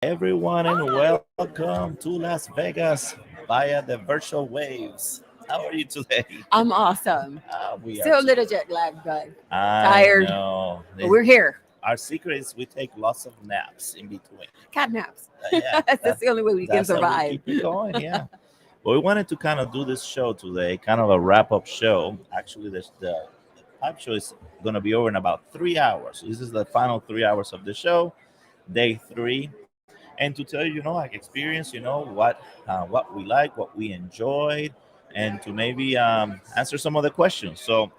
everyone, and welcome to Las Vegas via the virtual waves. How are you today? I'm awesome. We are Still a too. little jet lagged, but I tired. know. But we're here. Our secret is we take lots of naps in between. Cat naps. Yeah, That's the only way we can that's how we survive. keep it going. Yeah. But we wanted to kind of do this show today, kind of a wrap up show. Actually, the pipe show is going to be over in about 3 hours. This is the final 3 hours of the show, day three. And to tell you, like experience, what we like, what we enjoyed, and to maybe answer some of the questions. So,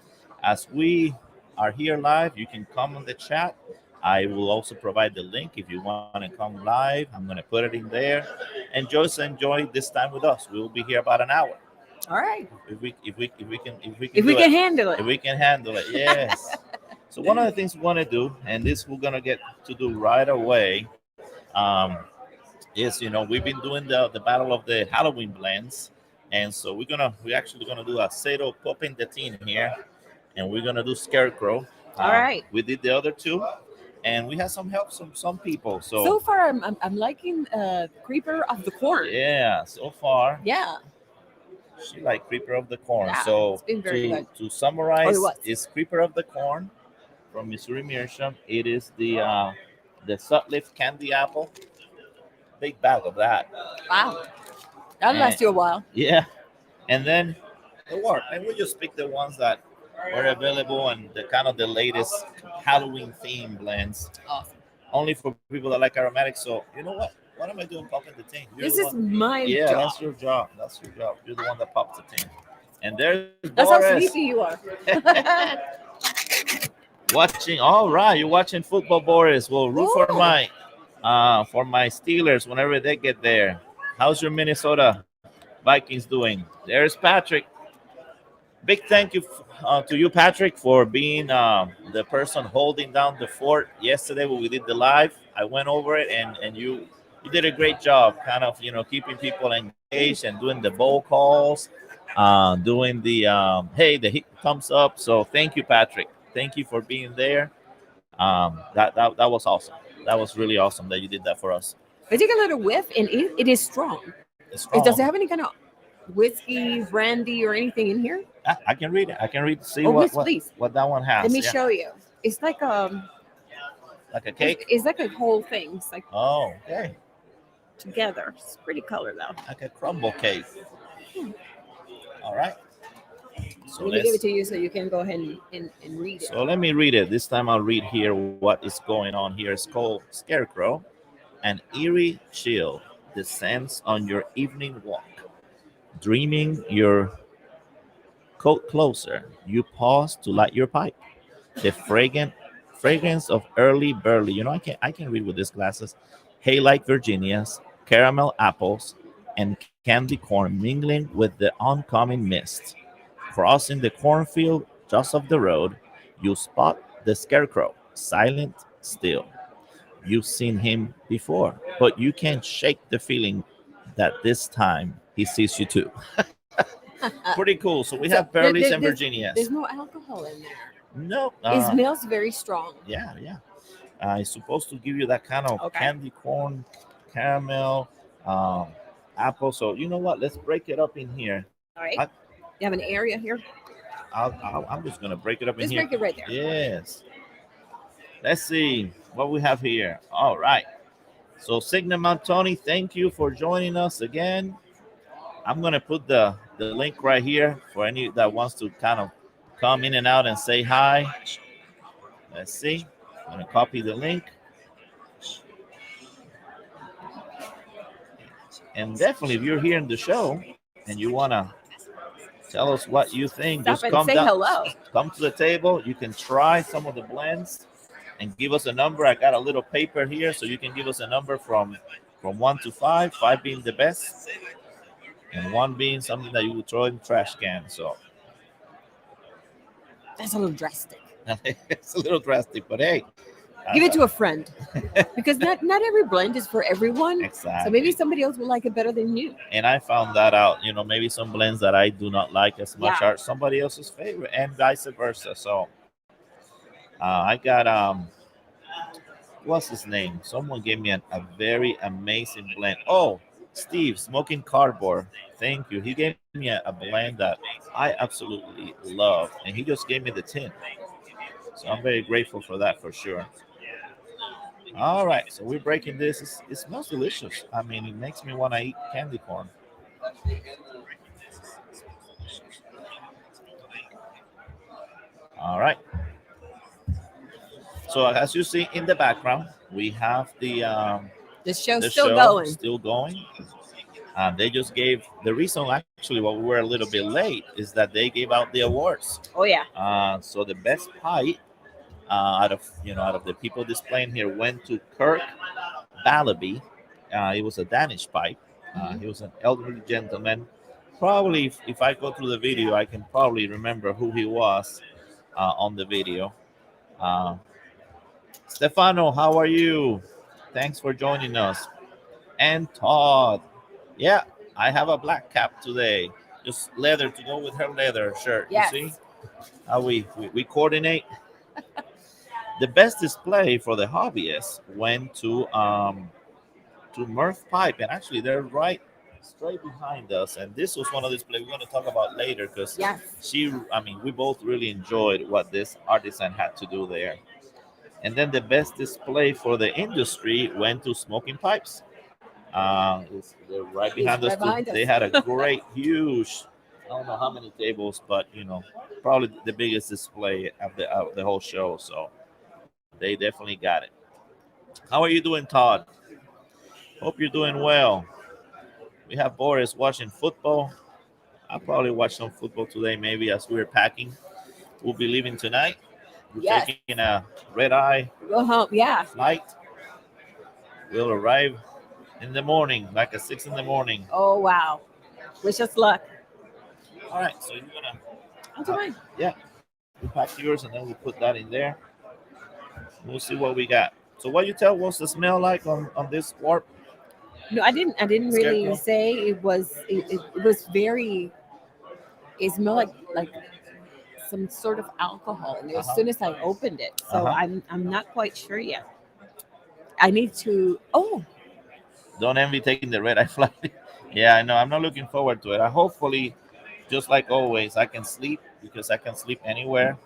as we are here live, you can come on the chat. I will also provide the link if you want to come live. I'm going to put it in there, and just enjoy this time with us. We will be here about an hour All right. if we can If do we it. can handle it. If we can handle it, yes. So one of the things we want to do, and this we're gonna get to do right away, is we've been doing the battle of the Halloween blends, and so we're actually gonna do a Aceto Popping the Teen here, and we're gonna do Scarecrow. All right. We did the other two, and we had some help from some people. So So far, I'm liking Creeper of the Corn. yeah, so far Yeah. she like Creeper of the Corn. Yeah. So It's been very good. to Oh, it summarize, was. is Creeper of the Corn from Missouri Meerschaum. It is the Sutliff candy apple, big bag of that. Wow. That'll And last you a while. yeah, and then the work. And we just pick the ones that were available and the kind of the latest Halloween theme blends, Awesome. only for people that like aromatics. So you know what? What am I doing popping the thing? You're This the is one. my Yeah, job. that's your job. That's your job. You're the one that pops the thing. And there's That's how Boris sleepy you are. watching. All right, you're watching football, Boris. Well, root Ooh. for my Steelers whenever they get there. How's your Minnesota Vikings doing? There's Patrick. Big thank you to you, Patrick, for being the person holding down the fort yesterday when we did the live. I went over it, and you did a great job, kind of keeping people engaged and doing the bowl calls, doing the hey the thumbs up. So thank you, Patrick. Thank you for being there. That was awesome. That was really awesome that you did that for us. I take a little whiff, and it is strong. It's It does strong. it have any kind of whiskey, brandy, or anything in here? I can read it. I can read to see Oh, yes, please. what that one Let has. me Yeah, show you. It's like like a cake. it's like a whole thing. It's like Oh, okay, together. It's pretty color though. like a crumble cake. All right. So Let me give it let's. to you so you can go ahead and read it. So let me read it. This time I'll read here what is going on here. It's called Scarecrow. An eerie chill descends on your evening walk. Dreaming your coat closer, you pause to light your pipe. The fragrance of early burley. I can read with these glasses. Hay like Virginias, caramel apples, and candy corn mingling with the oncoming mist. Crossing the cornfield just off the road, you spot the scarecrow, silent, still. You've seen him before, but you can't shake the feeling that this time he sees you too. Pretty cool. So we So have Burleys and Virginias. there's no alcohol in there. No, It smells very strong. yeah, yeah. It's supposed to give you that kind of Okay. candy corn, caramel, um, apple. So you know what? Let's break it up in here. All right. I, You have an area here. I'm just gonna break it up in Just here. break it right there. Yes. Let's see what we have here. All right. So Sigma Tony, thank you for joining us again. I'm gonna put the link right here for any that wants to kind of come in and out and say hi. Let's see. I'm gonna copy the link, and definitely if you're here in the show and you wanna tell us what you think, Stop just and come say down, hello. come to the table. You can try some of the blends and give us a number. I got a little paper here, so you can give us a number from 1 to 5. 5 being the best, and one being something that you would throw in the trash can. So That's a little drastic. it's a little drastic, but hey, Give it to a friend because not every blend is for everyone. exactly. So maybe somebody else will like it better than you. And I found that out. Maybe some blends that I do not like as much Yeah. are somebody else's favorite, and vice versa. So I got what's his name? Someone gave me a very amazing blend. Oh, Steve, smoking cardboard. Thank you. He gave me a blend that I absolutely love, and he just gave me the tin. So I'm very grateful for that for sure. All right, so we're breaking this. It smells delicious. I mean, it makes me want to eat candy corn. All right. So as you see in the background, we have The show's the still show going. still going. They just gave the reason actually why we were a little bit late is that they gave out the awards. Oh yeah. So the best pie out of the people displaying here went to Kirk Ballaby. It was a Danish pipe. Hmm. He was an elderly gentleman. Probably, if I go through the video, I can probably remember who he was on the video. Uh, Stefano, how are you? Thanks for joining us. And Todd, yeah, I have a black cap today. Just leather to go with her leather shirt. You Yes. see how we coordinate. The best display for the hobbyists went to Murph Pipe, and actually they're right straight behind us. And this was one of the displays we're going to talk about later because Yes. I mean, we both really enjoyed what this artisan had to do there. And then the best display for the industry went to Smoking Pipes. They're right He's behind us right too. behind us. They had a great, huge, I don't know how many tables, but probably the biggest display of the whole show. So they definitely got it. How are you doing, Todd? Hope you're doing well. We have Boris watching football. I'll probably watch some football today, maybe as we're packing. We'll be leaving tonight. We're Yes. taking a red eye Go home. Yeah. flight. We'll arrive in the morning, like at 6 in the morning. Oh wow. Wish us luck. All right, so you're gonna, I'll do mine. yeah, we pack yours and then we put that in there. We'll see what we got. So, what you tell? What's the smell like on this warp? No, I didn't. I didn't really Scarecrow? say it was. It was very. It smelled like some sort of alcohol as Uh-huh. soon as I opened it. So Uh-huh. I'm not quite sure yet. I need to. Oh, Don't envy taking the red eye flight. Yeah, I know. I'm not looking forward to it. I hopefully, just like always, I can sleep because I can sleep anywhere.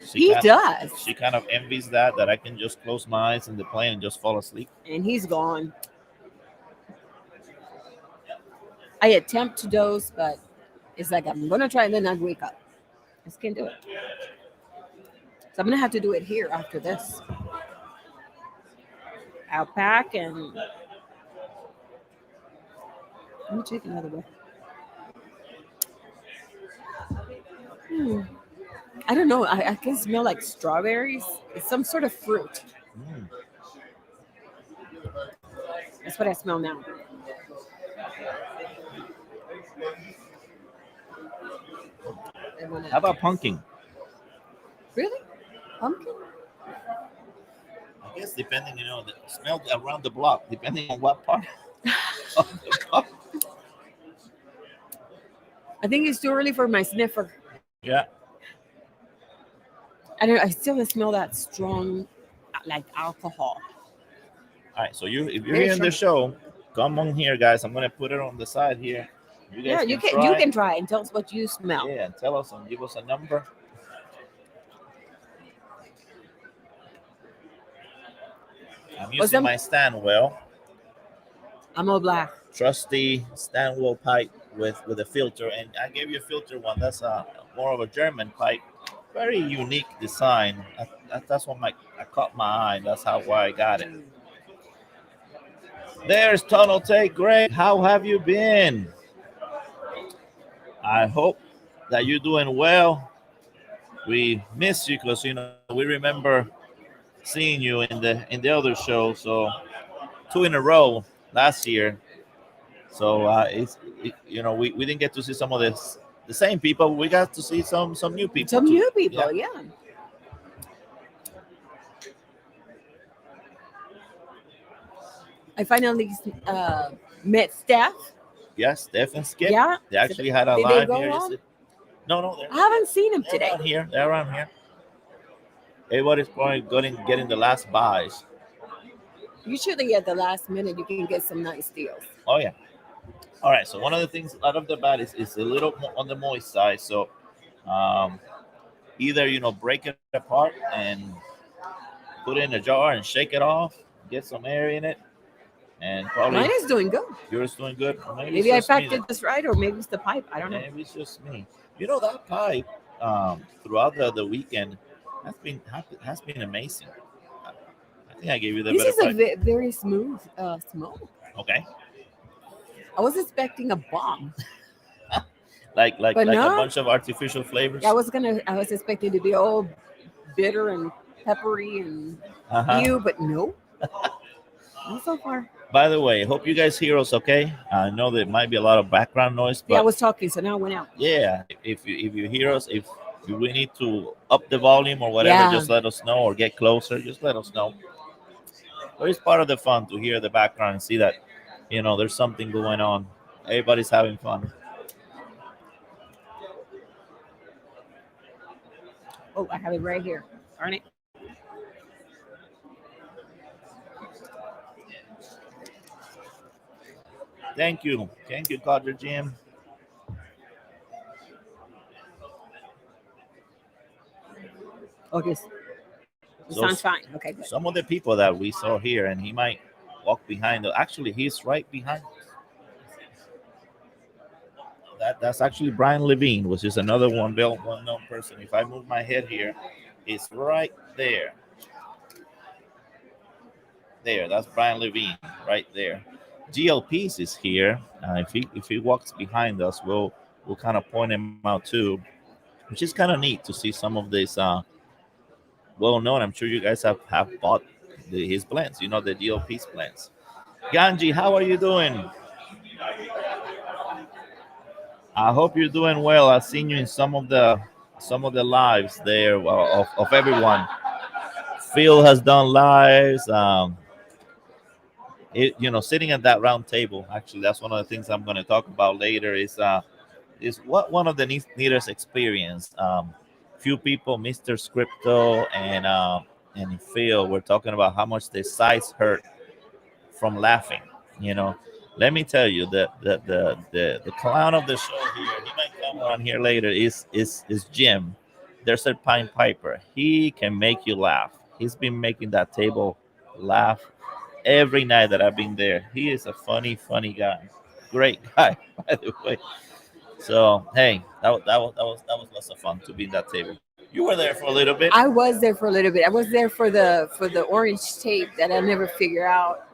She he kind does, she kind of envies that I can just close my eyes in the plane and just fall asleep. and he's gone. I attempt to doze, but it's like I'm gonna try and then I wake up. I just can't do it. So I'm gonna have to do it here after this. I'll pack and let me take another one. Hmm. I don't know. I can smell like strawberries. It's some sort of fruit. Mm. That's what I smell now. I wanna- How about pumpkin? Really? Pumpkin? I guess depending, the smell around the block, depending on what part of the block. I think it's too early for my sniffer. Yeah. I don't. I still smell that strong, like alcohol. All right. So if you're Very here in the strong. show, come on here, guys. I'm gonna put it on the side here. You Yeah, guys you can can. You try. can try and tell us what you smell. Yeah, and tell us and give us a number. I'm Or using some. my Stanwell, I'm all black. trusty Stanwell pipe with a filter, and I gave you a filter one. That's a more of a German pipe, very unique design. That's what I caught my eye. That's how why I got it. There's Tunnel Take. Greg, how have you been? I hope that you're doing well. We miss you because we remember seeing you in the other show. So two in a row last year. So we didn't get to see some of the same people. But we got to see some new people Some too. new Yeah. people. Yeah. I finally met Steph. Yes, Steph and Skip. Yeah. They actually had a Did they live go here. on? No, I haven't seen him they're today. around here. They're around here. Everybody's probably getting the last buys. Usually at the last minute, you can get some nice deals. Oh yeah. All right. So one of the things out of the bat is a little on the moist side. So um, either break it apart and put it in a jar and shake it off, get some air in it, and Mine probably is doing good. yours doing good. Or maybe it's Maybe I just me. packed it just right, or maybe it's the pipe. I don't know. Maybe it's just me. That pipe throughout the weekend has been amazing. I I think I gave you the This better is a pipe. very smooth smoke. Okay, I was expecting a bomb, like but like a no. bunch of artificial flavors. I was expecting to be all bitter and peppery and Uh huh. ew, but no, not so far. By the way, hope you guys hear us okay. I know there might be a lot of background noise, Yeah, I but was talking, so now it went out. yeah, if you hear us, if we need to up the volume or whatever, Yeah. just let us know or get closer. Just let us know. But it's part of the fun to hear the background and see that there's something going on. Everybody's having fun. Oh, I have it right here. Darn it. Thank you, Codger Jim. Okay, it So sounds fine. Okay, good. some of the people that we saw here, and he might walk behind. Actually, he's right behind. That's actually Brian Levine, which is another well-known person. If I move my head here, it's right there. There, that's Brian Levine right there. GLPs is here. If he walks behind us, we'll kind of point him out too, which is kind of neat to see some of these well known. I'm sure you guys have bought his blends. The GLP's blends. Ganji, how are you doing? I hope you're doing well. I've seen you in some of the lives there of everyone. Phil has done lives. Sitting at that round table. Actually, that's one of the things I'm going to talk about later. Is what one of the neatest experience. Few people, Mr. Scripto and Phil, were talking about how much their sides hurt from laughing. You know, Let me tell you that the clown of the show here, he might come on here later. Is Jim? There's a Pine Piper. He can make you laugh. He's been making that table laugh every night that I've been there. He is a funny guy. Great guy, by the way. So hey, that was lots of fun to be in that table. You were there for a little bit. I was there for a little bit. I was there for the orange tape that I never figure out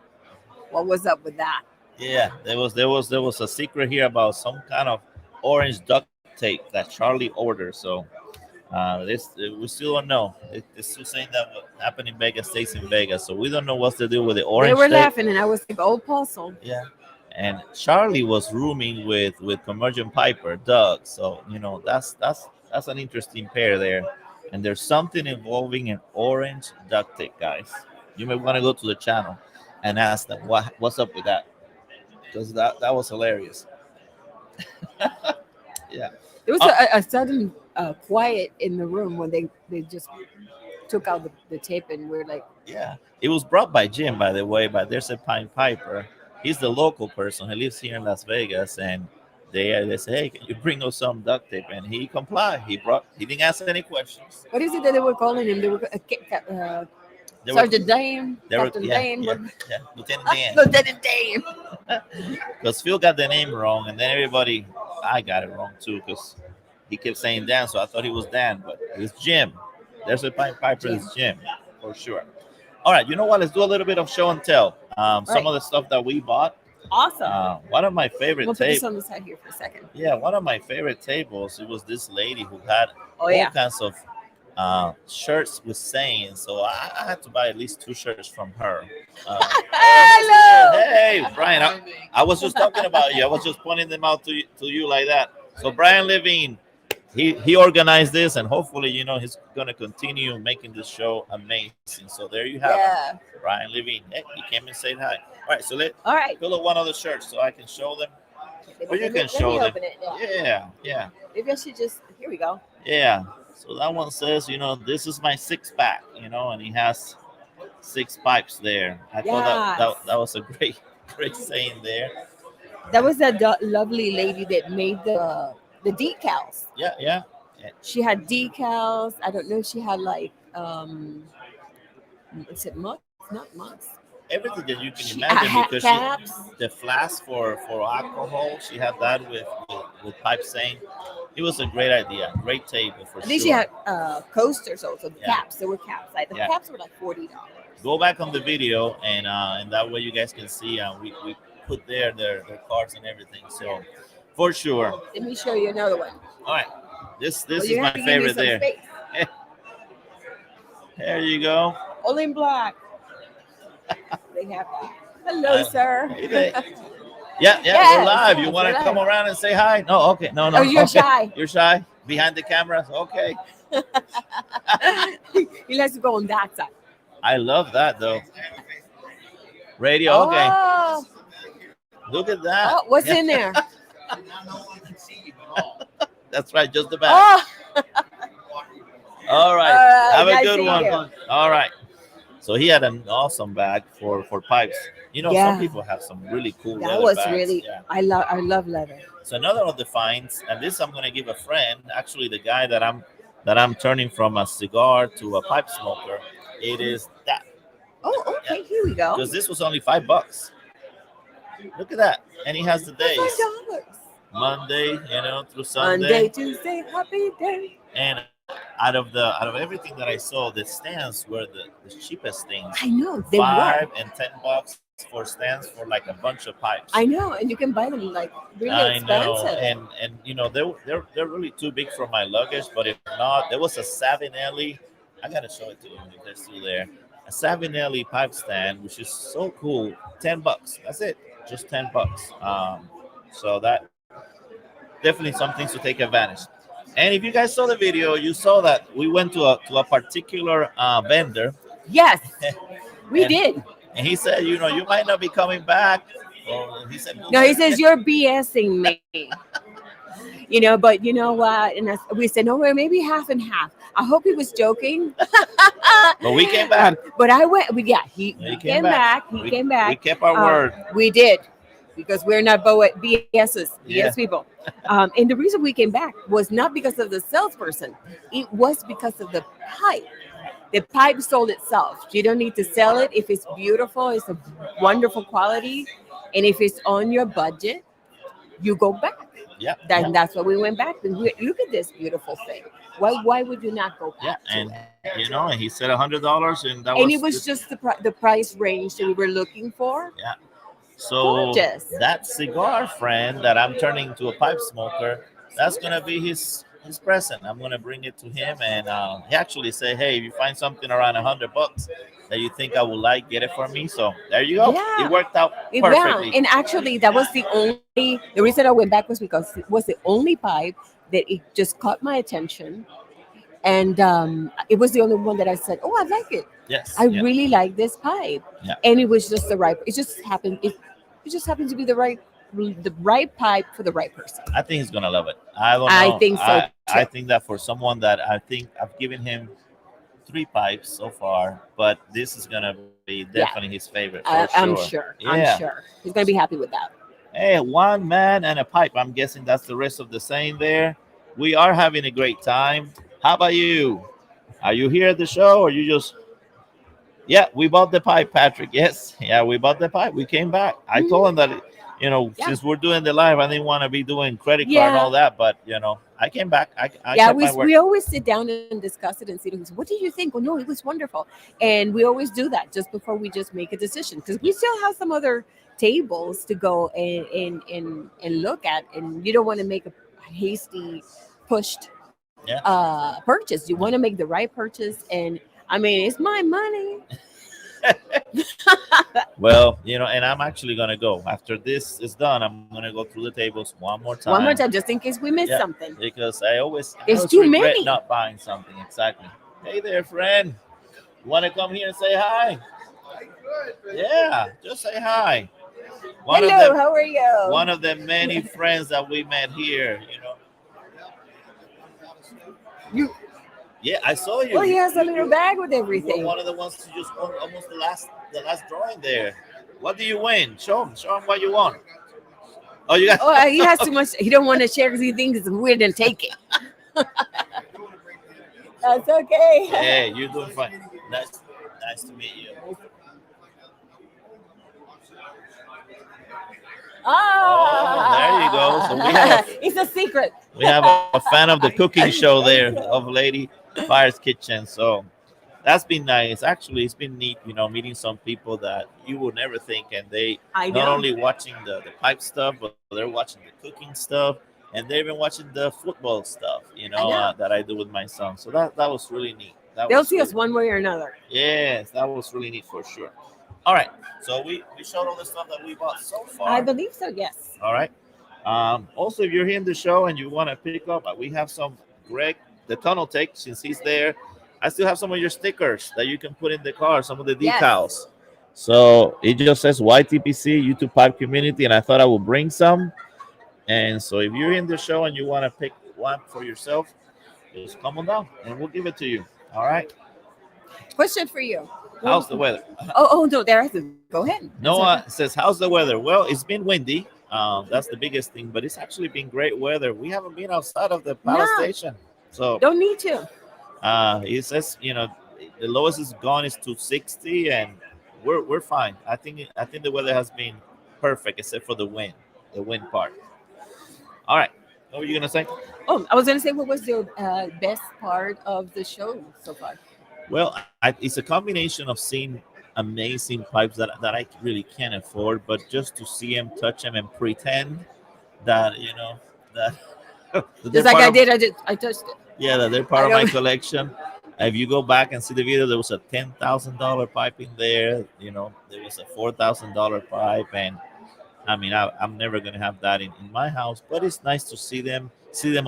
what was up with that. Yeah, there was a secret here about some kind of orange duct tape that Charlie ordered. So this we still don't know. It's still saying that what happened in Vegas stays in Vegas. So we don't know what's the deal with the They orange were tape. laughing, and I was like, "Oh, puzzle." Yeah, and Charlie was rooming with Convergent Piper, Doug. So that's an interesting pair there. And there's something involving an orange duct tape, guys. You may want to go to the channel and ask them what's up with that, because that was hilarious. Yeah. There was Uh, a sudden quiet in the room when they just took out the tape, and we're like, yeah. It was brought by Jim, by the way, but there's a Pine Piper. He's the local person. He lives here in Las Vegas, and they say, hey, can you bring us some duct tape? And he complied. He didn't ask any questions. "What is it that they were calling him?" They were They were Sergeant Dame, they were Captain yeah Dame, yeah yeah Lieutenant Dan, Lieutenant Dame. because Phil got the name wrong, and then everybody I got it wrong too because he kept saying Dan, so I thought he was Dan, but it's Jim. There's a Pine Piper. Jim. It's Jim for sure. All right, you know what? Let's do a little bit of show and tell. Some Right. of the stuff that we bought. Awesome. One of my favorite We'll put this tables. on the side here for a second. Yeah, one of my favorite tables. It was this lady who had Oh all yeah. kinds of shirts with sayings. So I had to buy at least two shirts from her. Hello. Hey, Brian, I was just talking about you. I was just pointing them out to you like that. So Brian Levine, he organized this, and hopefully, he's gonna continue making this show amazing. So there you have it, Yeah. Brian Levine. Hey, he came and said hi. All right, so let All right. fill up one of the shirts so I can show them, or you Let me can show them. open it. Yeah. Yeah. Maybe I should just. Here we go. Yeah. So that one says, this is my six pack, and he has 6 pipes there. I thought Yes. that was a great great saying there. That was that lovely lady that made the decals. Yeah, yeah. Yeah. She had decals. I don't know if she had like is it mugs? Not mugs. Everything that you can She imagine had because she caps. the flask for alcohol she had that with pipe saying it was a great idea, great table for I think she sure. had coasters also. The Yeah, caps. There were caps. Like the yeah. caps were like $40. Go back on the video and that way you guys can see we put there their cards and everything. So for sure. Let me show you another one. All right, Well, this is you have my to give me favorite some there. space. There you go. All in black. They have that. Hello, Uh, sir. hey there. Yeah, yeah, we're Yes, live. You yes, want we're to come live. around and say hi? No, okay, no, Oh, no. you're Okay, shy. you're shy behind the cameras. Okay, He likes to go on that side. I love that though. Radio. Okay, Oh, look at that. oh, what's in there? That's right, just the back. Oh, All all right, right. have a Nice good seeing one. you. All right. So he had an awesome bag for pipes. You know, some Yeah, people have some really cool that leather was bags. really. Yeah. I love leather. So another of the finds, and this I'm gonna give a friend, actually the guy that I'm turning from a cigar to a pipe smoker. It is that. Oh, Yeah. okay. Here we go. Because this was only $5. Look at that. And he has the For days. $5. Monday, through Monday, Sunday. Tuesday, happy day. And out of everything that I saw, the stands were the cheapest things. I know they were. $5 and $10 for stands for like a bunch of pipes. I know, and you can buy them like really I know, expensive. and they're really too big for my luggage. But if not, there was a Savinelli. I gotta show it to you if they're still there. A Savinelli pipe stand, which is so cool. $10. That's it. Just $10. So that definitely some things to take advantage. And if you guys saw the video, you saw that we went to a particular vendor, Yes, we and did. and he said, you might not be coming back. Or he said, No, he says you're BSing me. But you know what? And we said, no, well, maybe half and half. I hope he was joking. but we came back. But I went. Yeah, he We came back. He came We back. kept our word. We did because we're not BSs, Yeah. BS people. And the reason we came back was not because of the salesperson. It was because of the pipe. The pipe sold itself. You don't need to sell it. If it's beautiful, it's a wonderful quality, and if it's on your budget, you go back. Yeah. That's why we went back. And look at this beautiful thing. Why would you not go Yeah, back to and it? and he said $100, and that And was it was just the price range that we were looking for. yeah. So Gorgeous. that cigar friend that I'm turning to a pipe smoker, that's gonna be his present. I'm gonna bring it to him, and he actually said, "Hey, if you find something around $100 that you think I would like, get it for me." So there you go. Yeah. It worked out Yeah, perfectly. and actually, that was the reason I went back was because it was the only pipe that it just caught my attention, and it was the only one that I said, "Oh, I like it. Yes. I Yeah. really like this pipe," Yeah. and it was just the right. It just happened. It just happened to be the right pipe for the right person. I think he's gonna love it. I don't I know. think so I too. think that for someone that I think I've given him 3 pipes so far, but this is gonna be Yeah. definitely his favorite for I'm sure. sure. Yeah. I'm sure he's gonna be happy with that. Hey, one man and a pipe. I'm guessing that's the rest of the saying there. We are having a great time. How about you? Are you here at the show or you just yeah, we bought the pipe, Patrick. Yes. Yeah, we bought the pipe. We came back. I told him that Yeah. since we're doing the live, I didn't want to be doing credit card and Yeah. all that, but I came back. I Yeah, kept my word. we always sit down and discuss it and see what did you think? Well, no, it was wonderful, and we always do that just before we just make a decision because we still have some other tables to go and look at, and you don't want to make a hasty pushed Yeah. purchase. You want to make the right purchase, and I mean it's my money. Well, and I'm actually gonna go after this is done. I'm gonna go through the tables one more time. One more time, just in case we miss Yeah, something. because I always There's too regret many. not buying something. Exactly. Hey there, friend. You want to come here and say hi? Yeah, just say hi. One of Hello, them, how are you? one of the many friends that we met here. You Yeah, I saw you. Well, he has a little You bag with you were everything. one of the ones who just won almost the last drawing there. What do you win? Show him what you won. Oh, you got. Oh, he has too much. He don't want to share because he thinks it's weird and take it. That's Yeah, okay. you're doing fine. Nice to meet you. Oh, there you go. So we have Ah, it's a secret. a fan of the cooking show there of Lady Fire's Kitchen. So that's been nice. Actually, it's been neat, meeting some people that you would never think, and they I not know. only watching the pipe stuff, but they're watching the cooking stuff, and they're even watching the football stuff, I know. that I do with my son. So that was really neat. That They'll was see really us one way or another. yes, that was really neat for sure. All right, so we showed all the stuff that we bought so I far. believe so. Yes. All right. Also, if you're here in the show and you want to pick up, we have some Greg, the tunnel take, since he's there. I still have some of your stickers that you can put in the car, some of the Yes. decals. So it just says YTPC, YouTube Pipe Community, and I thought I would bring some. And so if you're in the show and you want to pick one for yourself, just come on down and we'll give it to you. All right. Question for you. How's the weather? Oh no, there. Go ahead. That's okay. Noah says, "How's the weather?" Well, it's been windy. That's the biggest thing, but it's actually been great weather. We haven't been outside of the palace No, station, so don't need to. he says, the lowest is gone is 260, and we're fine. I think the weather has been perfect, except for the wind part. All right, what were you gonna say? Oh, I was gonna say, what was your best part of the show so far? Well, it's a combination of seeing amazing pipes that I really can't afford, but just to see them, touch them, and pretend that that, that they're Just like part I of did, I touched it. yeah, that they're I part of my don't. collection. If you go back and see the video, there was a $10,000 pipe in there. There was a $4,000 pipe, and I mean, I'm never gonna have that in my house. But it's nice to see them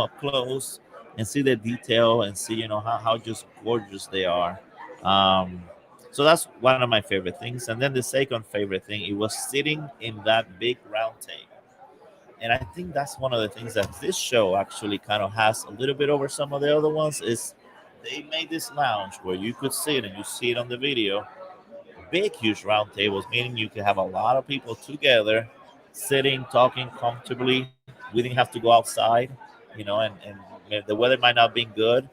up close, and see the detail, and see how just gorgeous they are. Um, so that's one of my favorite things. And then the second favorite thing, it was sitting in that big round table. And I think that's one of the things that this show actually kind of has a little bit over some of the other ones is they made this lounge where you could sit, and you see it on the video, big huge round tables, meaning you could have a lot of people together sitting talking comfortably. We didn't have to go outside, and the weather might not be good.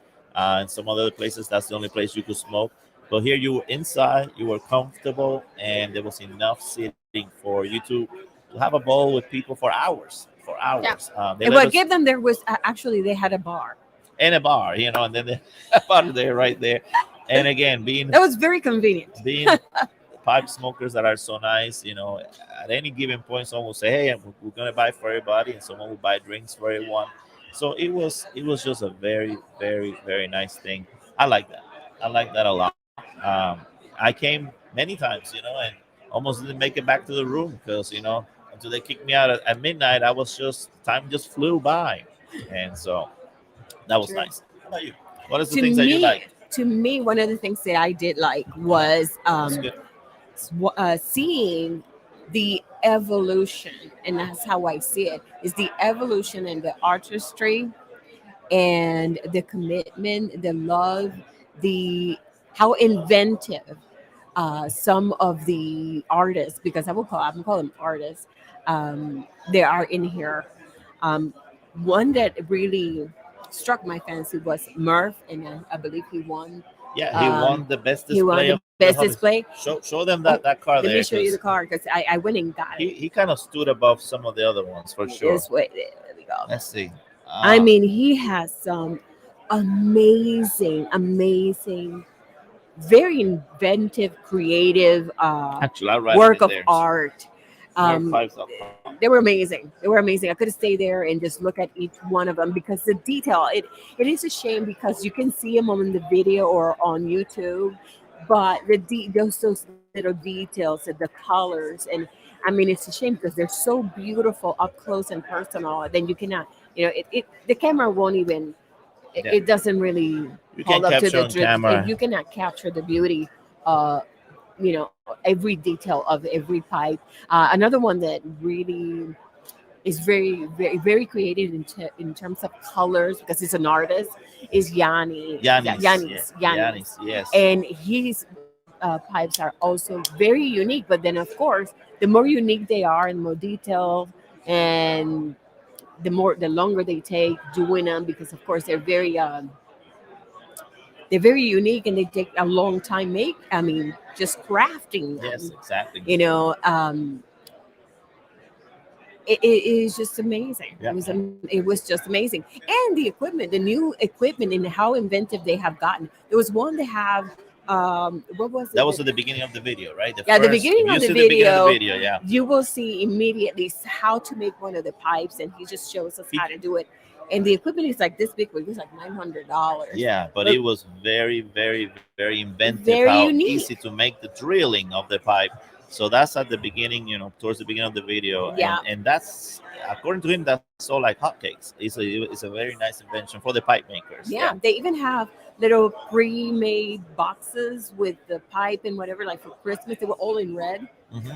In some other places that's the only place you could smoke, but here you were inside, you were comfortable, and there was enough seating for you to have a bowl with people for hours, Yeah. they And let what us gave them there was actually they had a bar. in a bar, and then they have out of there right there. And again, being That was very convenient. being pipe smokers that are so nice, at any given point, someone will say, "Hey, we're gonna buy for everybody," and someone will buy drinks for everyone. So it was just a very, very, very nice thing. I like that. I like that a lot. I came many times, and almost didn't make it back to the room because until they kicked me out at midnight, I was just time just flew by, and so that was True. nice. How about you? What is the To things that you me, like? one of the things that I did like was That's good. seeing the evolution, and that's how I see it, is the evolution in the artistry and the commitment, the love, the how inventive some of the artists, because I'm call them artists, they are in here. Um, One that really struck my fancy was Murph, and I believe he won. Yeah, he Um, won the best he won display the of the best hobbies. display. Show them that Oh, that car let there me show you because the card because I went and got it. he kind of stood above some of the other ones for sure. This way, there we go. Let's see. I mean, he has some amazing, very inventive, creative Actually, I'll write it work in of there. art. Um, Nerfpipes.com. they were amazing. They were amazing. I could stay there and just look at each one of them because the detail. It is a shame because you can see them on the video or on YouTube, but those little details and the colors, and I mean it's a shame because they're so beautiful up close and personal. Then you cannot, the camera won't even. Yeah, It doesn't really you can hold up to capture the on truth. camera. You cannot capture the beauty. Uh, every detail of every pipe. Another one that really is very creative in terms of colors because he's an artist. Is Yanis, yeah, Yanis, Yanis, yes, and his pipes are also very unique. But then, of course, the more unique they are and more detailed, and the longer they take doing them, because of course they're very unique and they take a long time make. I mean, just crafting yes, them. exactly. You know, it is just amazing. Yeah, yeah. It was just amazing, and the equipment, the new equipment, and how inventive they have gotten. There was one they have. What was That it? was at the beginning of the video, right? The Yeah, the first, if beginning you of the see the beginning of the video, video, yeah. you will see immediately how to make one of the pipes, and he just shows us Be- how to do it. And the equipment is like this big, but it was like $900. Yeah, but But it was very, very, very inventive very how easy unique. to make the drilling of the pipe. So that's at the beginning, towards the beginning of the video, Yeah, and that's according to him, that's all like hotcakes. It's a very nice invention for the pipe makers. Yeah. yeah. They even have little pre-made boxes with the pipe and whatever, like for Christmas. They were all in red.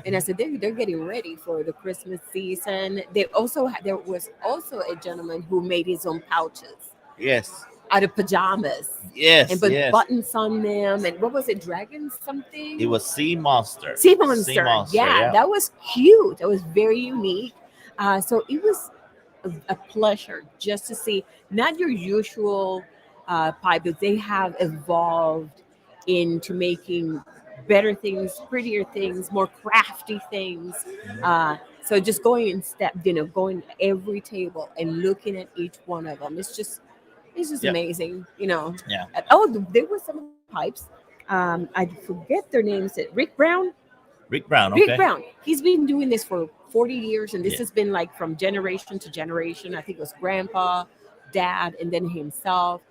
And I Hmm. said they're getting ready for the Christmas season. They also there was also a gentleman who made his own pouches Yes, out of pajamas and yes, put yes. buttons on them. And what was it, dragon It something? was Sea Monster. Sea Sea monster. Monster. Yeah, Yeah. that was cute. That was very unique. So it was a pleasure just to see not your usual pipe, but they have evolved into making better things, prettier things, more crafty things. So just going in step, going every table and looking at each one of them. It's just Yep. amazing, Yeah. Oh, there were some pipes. I forget their names. Rick Brown. Rick Brown. Rick Okay. Brown. He's been doing this for 40 years, and this Yeah. has been like from generation to generation. I think it was grandpa, dad, and then himself.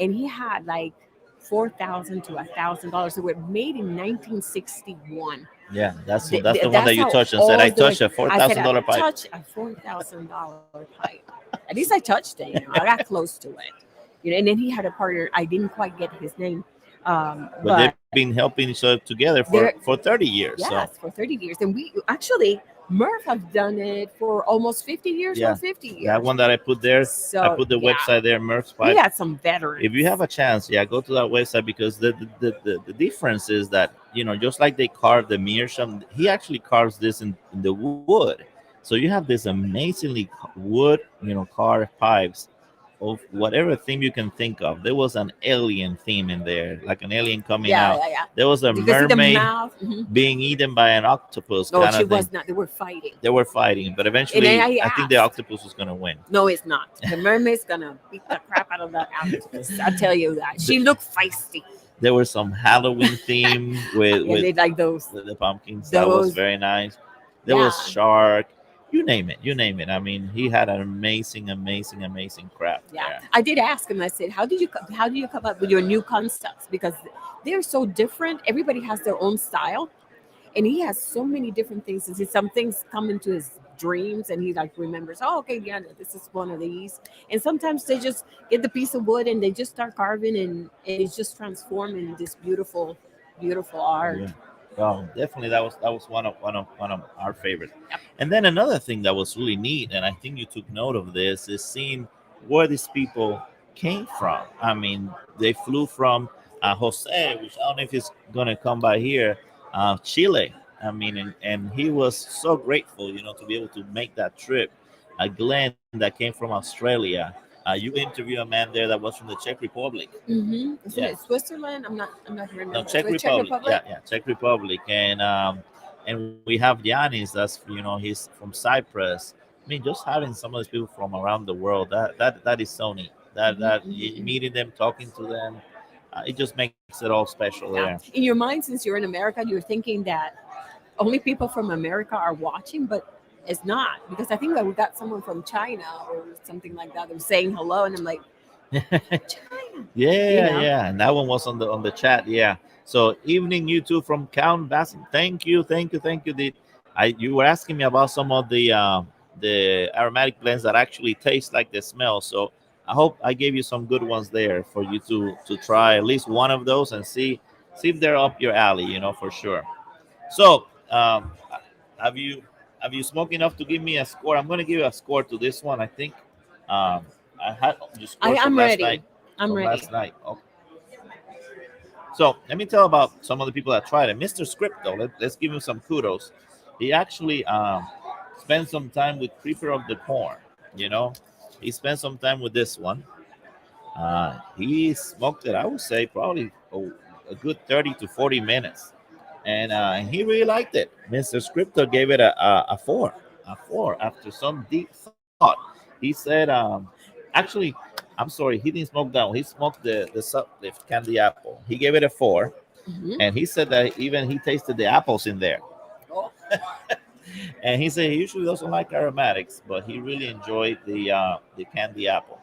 And he had like 4,000 to $1,000 that were made in 1961. Yeah. That's the one that That's you how touched and said I old the. touched a four I said thousand I dollar pipe. touched a $4,000 pipe. At least I touched it. I got close to it. And then he had a partner. I didn't quite get his name, But they've but been helping each other together there. for 30 years. So Yes, for 30 years. And we actually, Murph have done it for almost 50 years, yeah, over 50 that years. one that I put there, I So, put the yeah, website there, Murph's we Pipe. had some If you veterans. have a chance, yeah, go to that website because the difference is that just like they carve the meerschaum, he actually carves this in the wood. So you have this amazingly wood, carved pipes of whatever theme you can think of. There was an alien theme in there, like an alien coming Yeah, out. yeah, yeah. There was a You can see the mermaid mouth. being eaten by an octopus No, kind she of thing. was not. They were fighting. They were fighting, but And then eventually, I I think the asked, octopus was gonna win. no, it's not. The mermaid's gonna beat the crap out of that octopus. I tell you that. She looked feisty. There was some Halloween theme with Yeah, with they like those. the pumpkins. That was Those, very nice. There yeah. was shark. You name it. You name it. I mean, he had an amazing, amazing, amazing craft Yeah, there. I did ask him. I said, how do you come up with your new concepts? Because they're so different. Everybody has their own style, and he has so many different things. And see, some things come into his dreams, and he like remembers. Oh, okay, yeah, this is one of these. And sometimes they just get the piece of wood and they just start carving, and it's just transforming this beautiful, beautiful art. Yeah. Definitely that was one of our favorites. Yep. And then another thing that was really neat, and I think you took note of this, is seeing where these people came from. I mean, they flew from Jose, which I don't know if he's gonna come by here, Chile. I mean, and he was so grateful, to be able to make that trip. Glenn that came from Australia. You interviewed a man there that was from the Czech Republic. Isn't Yeah. it Switzerland? I'm not No, remembering. Czech Czech Republic. Republic. Yeah, yeah, Czech Republic, and we have Yanis. That's he's from Cyprus. I mean, just having some of these people from around the world that is so neat. Meeting them, talking to them, it just makes it all special there. Yeah. In your mind, since you're in America, you're thinking that only people from America are watching, but it's not, because I think that we got someone from China or something like that. They're saying hello, and I'm like, China. Yeah, yeah, and that one was on the chat. Yeah. So evening, you two from Count Bassett. Thank you, thank you, thank you. You were asking me about some of the aromatic blends that actually taste like they smell. So I hope I gave you some good ones there for you to try at least one of those and see if they're up your alley. For sure. So have you have you smoked enough to give me a score? I'm going to give you a score to this one. I think um, I had the scores I'm from last night. ready. I'm From ready. last night. Okay. So let me tell about some of the people that tried it. Mr. Script, though, let's give him some kudos. He actually spent some time with Creeper of the Corn. You know, he spent some time with this one. He smoked it, I would say, probably a good 30 to 40 minutes. And he really liked it. Mr. Scripto gave it a four, after some deep thought. He said, actually, I'm sorry, he didn't smoke that one. He smoked the Suplift Candy Apple. He gave it a four, Hmm. and he said that even he tasted the apples in there. Oh, And he said he usually doesn't like aromatics, but he really enjoyed the candy apple.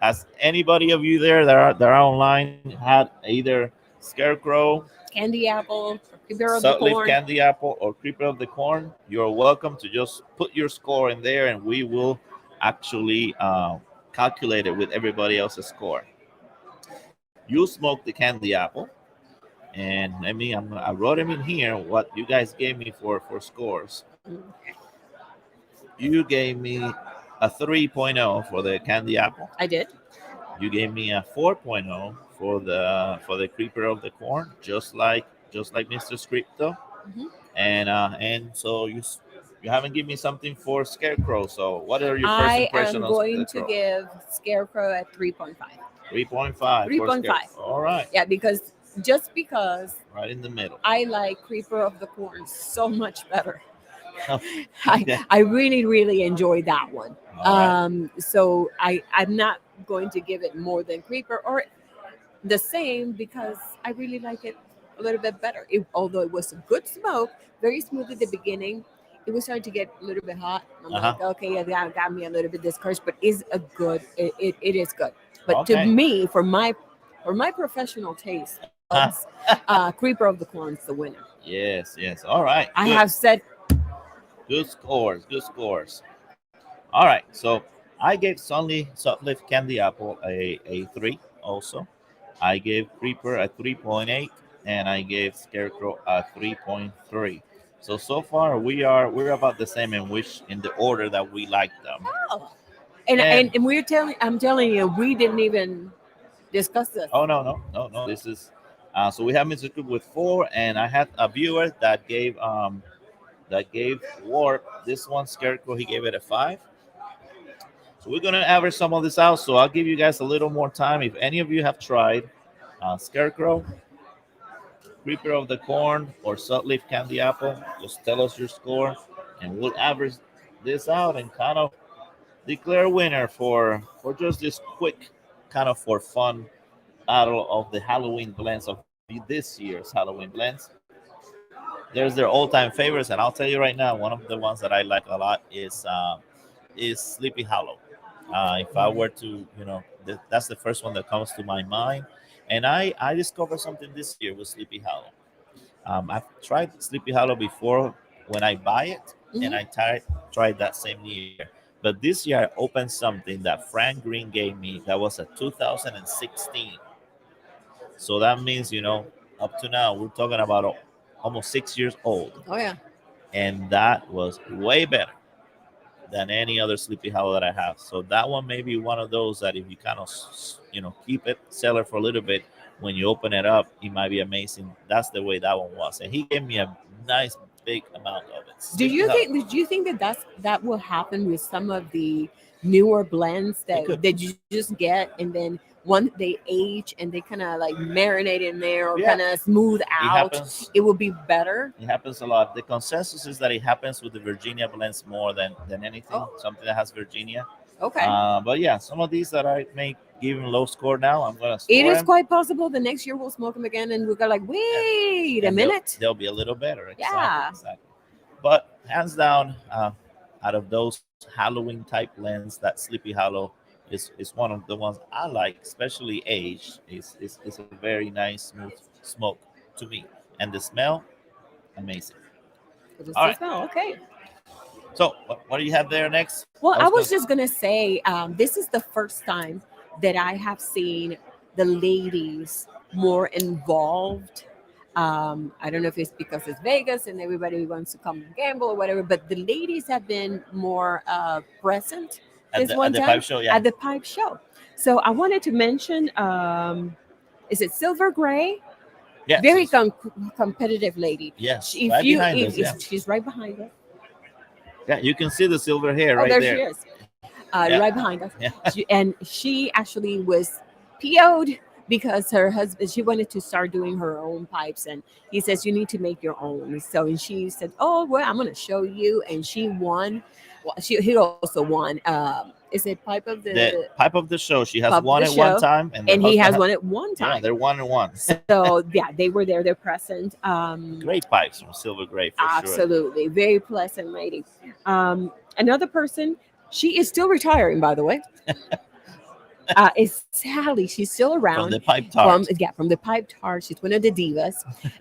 Has anybody of you there that are online had either Scarecrow, candy apple, creeper of the Sutliff corn. Candy Apple, or Creeper of the Corn? You're welcome to just put your score in there, and we will actually calculate it with everybody else's score. You smoked the candy apple, and I wrote them in here what you guys gave me for scores. Mm, You gave me a 3.0 for the candy apple. I did. You gave me a 4.0 for the Creeper of the Corn, just like Mr. Scripto. Hmm. And so you haven't given me something for Scarecrow. So what are your first I impression am on going to Scarecrow? give Scarecrow at 3.5. 3.5 for 3.5. Scarecrow. All right, Yeah, because right in the middle. I like Creeper of the Corn so much better. Okay. I really, really enjoyed that one. All right. So I'm not going to give it more than Creeper or the same because I really like it a little bit better. Although it was a good smoke, very smooth at the beginning, it was starting to get a little bit hot. I'm Uh huh. like, okay, yeah, that got me a little bit discouraged, but is a good. It is good. But to Okay. me, for my professional taste buds, Creeper of the Corn is the winner. Yes. Yes. All right. I Good. have said, Good scores. Good scores. All right. So I gave Sutliff Candy Apple a three also. I gave Creeper a 3.8, and I gave Scarecrow a 3.3. So far we're about the same in the order that we like them. oh, and And and, and I'm telling you, we didn't even discuss this. oh, no. This is so we have Mr. Cook with four, and I had a viewer that gave Warp this one Scarecrow. He gave it a five. So we're gonna average some of this out. So I'll give you guys a little more time. If any of you have tried Scarecrow, Creeper of the Corn, or Sutleaf Candy Apple, just tell us your score, and we'll average this out and kind of declare a winner for just this quick kind of for fun battle of the Halloween blends of this year's Halloween blends. There's their all-time favorites, and I'll tell you right now, one of the ones that I like a lot is Sleepy Hollow. If I were to, that's the first one that comes to my mind. And I discovered something this year with Sleepy Hollow. I've tried Sleepy Hollow before when I buy it, and Mhm. I tried that same year. But this year I opened something that Frank Green gave me that was a 2016. So that means, up to now, we're talking about almost 6 years old. Oh yeah. And that was way better than any other Sleepy Hollow that I have. So that one may be one of those that if you kind of, keep it, sell it for a little bit, when you open it up, it might be amazing. That's the way that one was. And he gave me a nice big amount of it. Do Sleepy you Hollow. think? Did you think that will happen with some of the newer blends It that could. that you just get, and then once they age and they kind of like marinate in there or Yeah. kind of smooth It out, happens. it will be better? It happens a lot. The consensus is that it happens with the Virginia blends more than anything. Oh, Something that has Virginia. okay. But yeah, some of these that I may give him low score now, I'm gonna It store is them. quite possible the next year we'll smoke them again, and we'll go like, Yeah, wait a and they'll minute. they'll be a little better. Exactly, Yeah. exactly. But hands down, out of those Halloween type blends, that Sleepy Hollow is one of the ones I like, especially aged. Is a very nice smooth smoke to me, and the smell amazing. It is All the right. smell. Okay. So what do you have there next? Well, I I was was gonna. just gonna say, this is the first time that I have seen the ladies more involved I don't know if it's because it's Vegas and everybody wants to come and gamble or whatever, but the ladies have been more present At this the one pipe time show, yeah. at the pipe show. So I wanted to mention, is it Silver Gray? Yes, Very competitive lady. yes, If right you, behind us. Yeah, she's right behind us. yeah. You can see the silver hair Oh, right there she there. is, Yeah, right behind us. yeah. And she actually was PO'd because her husband, she wanted to start doing her own pipes, and he says you need to make your own. So and she said, oh well, I'm going to show you, and she won. Well, he also won. Is it pipe of The pipe of the show. She has the won it one show, time, and their and he husband. has won it one Yeah, time. they're 1-1. So yeah, they were there. They're present. Great pipes from Silver Gray for sure. Absolutely, very pleasant lady. Another person, she is still retiring, by the way. Is Sally. She's still From around the pipe from, tart. yeah, from the pipe tart. She's one of the divas,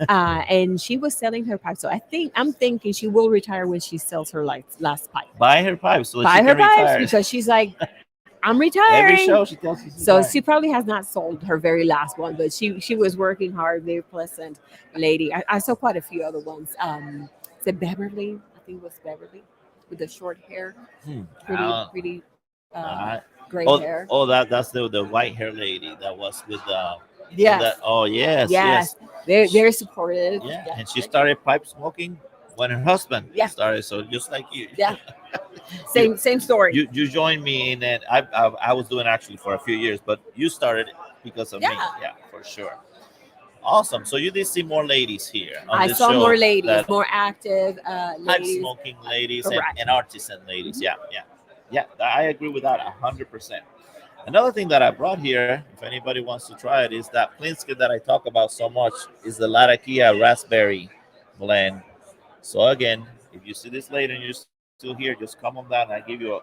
and she was selling her pipe. So I'm thinking she will retire when she sells her last pipe. Buy her pipes so that she Buy her can pipes retire. because she's like, I'm Every retiring. show she tells you she's So retiring. she probably has not sold her very last one, but she was working hard, very pleasant lady. I saw quite a few other ones. Is it Beverly? I think it was Beverly with the short hair, Hmm. pretty I, gray hair. that's the white hair lady that was with Yes, that. Oh yes, yes, yes. very supportive. Yeah, Yeah, and she started pipe smoking when her husband yeah, started. So just like you, yeah. you Same story. you joined me in it. I was doing actually for a few years, but you started because of me. Yeah, Yeah, for sure. Awesome. So you did see more ladies here on I this saw show more ladies, that more active pipe ladies. smoking ladies Correct. and artisan ladies. Mhm. Yeah, yeah, yeah. I agree with that 100%. Another thing that I brought here, if anybody wants to try it, is that Plinsky that I talk about so much is the Latakia raspberry blend. So again, if you see this later and you're still here, just come on down and I give you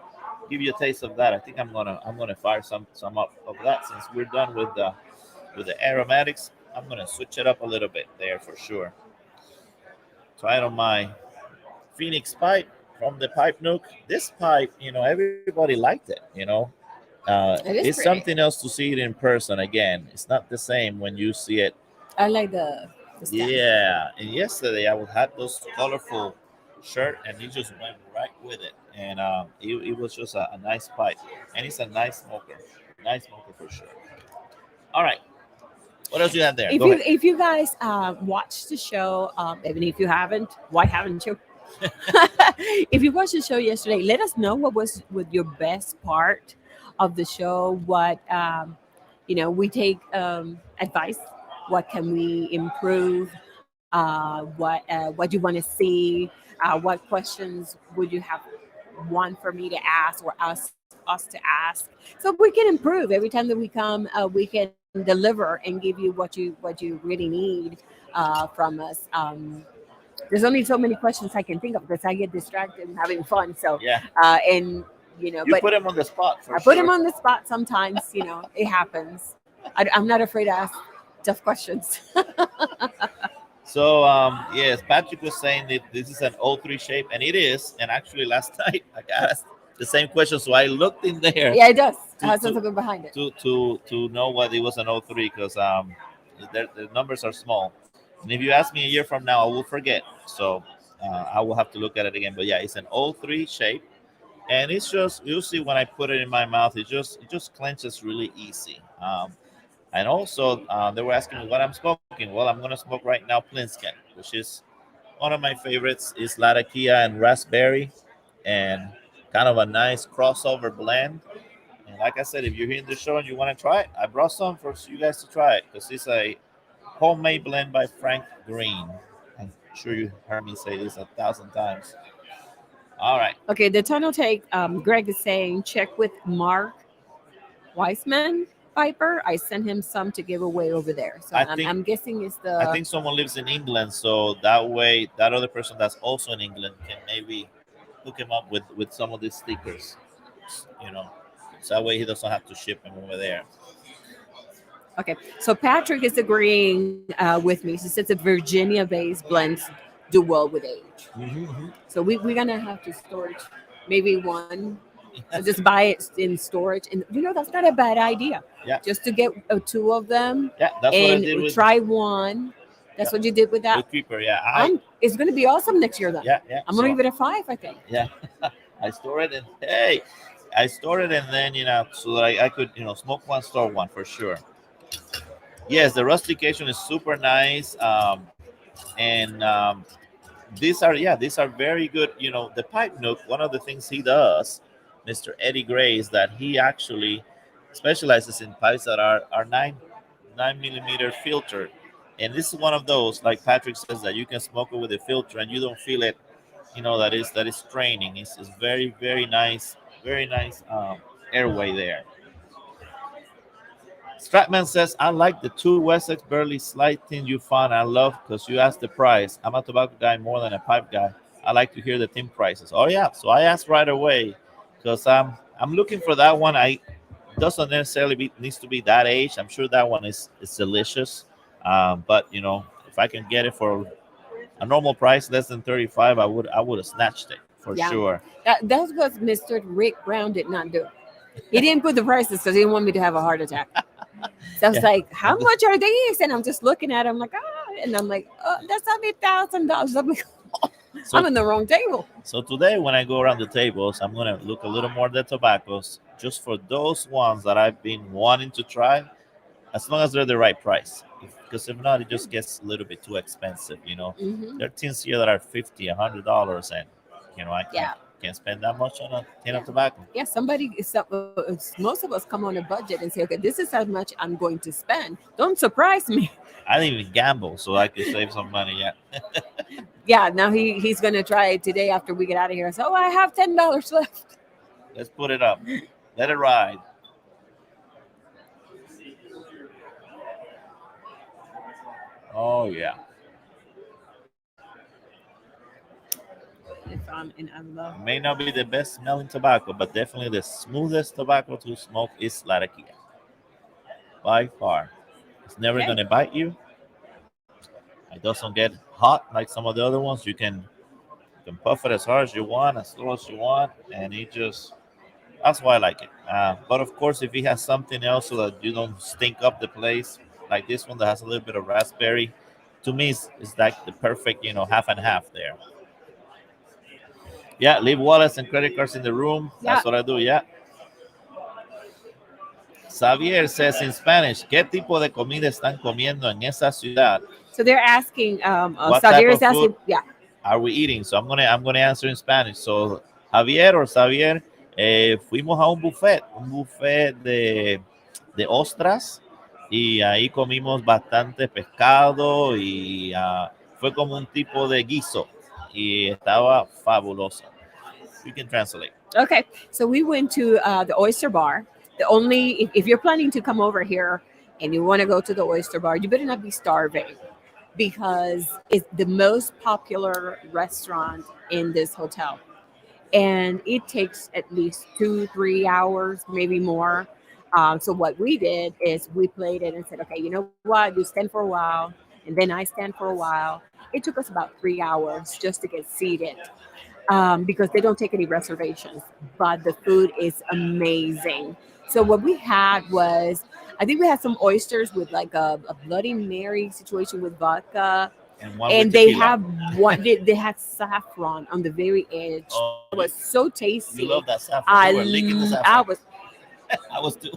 a taste of that. I think I'm gonna fire some up of that since we're done with the aromatics. I'm gonna switch it up a little bit there for sure. Try it on my Phoenix pipe from the Pipe Nook. This pipe, everybody liked it. It is It's pretty. something else to see it in person. Again, it's not the same when you see it. I like the stem. Yeah, and yesterday I had those colorful shirt, and he just went right with it, and it was just a nice pipe, and it's a nice smoker for sure. All right, what else you have there? Go ahead. If you guys watch the show, even if you haven't, why haven't you? If you watched the show yesterday, let us know what was with your best part of the show. What we take advice. What can we improve? What you want to see? What questions would you have want for me to ask or us to ask, so we can improve every time that we come. We can deliver and give you what you really need from us. There's only so many questions I can think of because I get distracted and having fun. So, Yeah, and you but put him on the spot for I put him sure. on the spot sometimes. It happens. I'm not afraid to ask tough questions. So yes, Patrick was saying that this is an O3 shape, and it is. And actually, last night I got asked the same question, so I looked in there Yeah, it does. It to has to something behind it. to know what it was an O3 because the numbers are small. And if you ask me a year from now, I will forget. So I will have to look at it again. But yeah, it's an O3 shape, and it's just you'll see when I put it in my mouth, it just clenches really easy. And also, they were asking me what I'm smoking. Well, I'm gonna smoke right now Plinsken, which is one of my favorites. Is Latakia and raspberry, and kind of a nice crossover blend. And like I said, if you're here in the show and you want to try it, I brought some for you guys to try it because it's a homemade blend by Frank Green. I'm sure you heard me say this 1,000 times. All right. Okay, the tunnel take. Greg is saying check with Mark Weissman Piper. I sent him some to give away over there. So I I'm, think I'm guessing it's I the. think someone lives in England, so that way that other person that's also in England can maybe hook him up with some of these stickers. You know, so that way he doesn't have to ship them over there. Okay, so Patrick is agreeing with me. He says a Virginia-based blends do well with age. Hmm. So we're gonna have to storage maybe one, just buy it in storage, and that's not a bad idea. Yeah, Just to get two of them yeah, that's what I and did with. try one. That's what you did with that. with creeper. Yeah, I It's going to be awesome next year then. yeah. I'm going to So give it a 5, I think. yeah, I store it and hey, I store it and then so that I could smoke one, store one for sure. Yes, the rustication is super nice. And these are very good. The pipe nook. One of the things he does, Mr. Eddie Gray, is that he actually specializes in pipes that are 9 millimeter filter, and this is one of those. Like Patrick says, that you can smoke it with a filter and you don't feel it. That is straining. It's very very nice, very nice airway there. Stratman says, I like the two Wessex Burley slide tin you found. I love because you asked the price. I'm a tobacco guy more than a pipe guy. I like to hear the tin prices. Oh yeah, so I asked right away because I'm looking for that one. I doesn't necessarily needs to be that age. I'm sure that one is delicious. But if I can get it for a normal price, less than 35, I would have snatched it for Yeah. sure. That's what Mr. Rick Brown did not do. He didn't put the prices because he didn't want me to have a heart attack. So I was Yeah. like, how much are these? And I'm just looking at him like, and I'm like, that's $1,000. I'm like, I'm So in the wrong table. So today, when I go around the tables, I'm gonna look a little more at the tobaccos, just for those ones that I've been wanting to try, as long as they're the right price. Because if not, it just gets a little bit too expensive. Hmm. There are tins here that are $50, $100, and I can't Yeah. can't spend that much on a tin of tobacco. Yeah, most of us come on a budget and say, okay, this is how much I'm going to spend. Don't surprise me. I didn't even gamble, so I could save some money. Yeah, Yeah, now he's going to try it today after we get out of here. So I have $10 left. let's put it up, let it ride. Oh yeah, And I love. it may not be the best smelling tobacco, but definitely the smoothest tobacco to smoke is Larakia by far. It's never Okay. gonna bite you. It doesn't get hot like some of the other ones. You can puff it as hard as you want, as slow as you want, and it just that's why I like it. But of course, if it has something else so that you don't stink up the place, like this one that has a little bit of raspberry, to me it's like the perfect half and half there. Yeah, leave wallets and credit cards in the room. Yeah. That's what I do. Yeah. Xavier says in Spanish, ¿qué tipo de comida están comiendo en esa ciudad? So they're asking, What type Xavier of is food asking, yeah. are we eating? So I'm gonna answer in Spanish. So Javier or Xavier, fuimos a un buffet de ostras y ahí comimos bastante pescado y fue como un tipo de guiso y estaba fabuloso. You can translate. Okay. So we went to the Oyster Bar. If you're planning to come over here and you want to go to the Oyster Bar, you better not be starving because it's the most popular restaurant in this hotel. And it takes at least 2, 3 hours, maybe more. So what we did is we played it and said, okay, you know what? You stand for a while, and then I stand for a while. It took us about 3 hours just to get seated because they don't take any reservations. But the food is amazing. So what we had was, I think we had some oysters with like a Bloody Mary situation with vodka, And one with and they tequila. have one. They had saffron on the very edge. Oh, It was so you tasty. love that saffron. You were licking the I saffron. was I was too.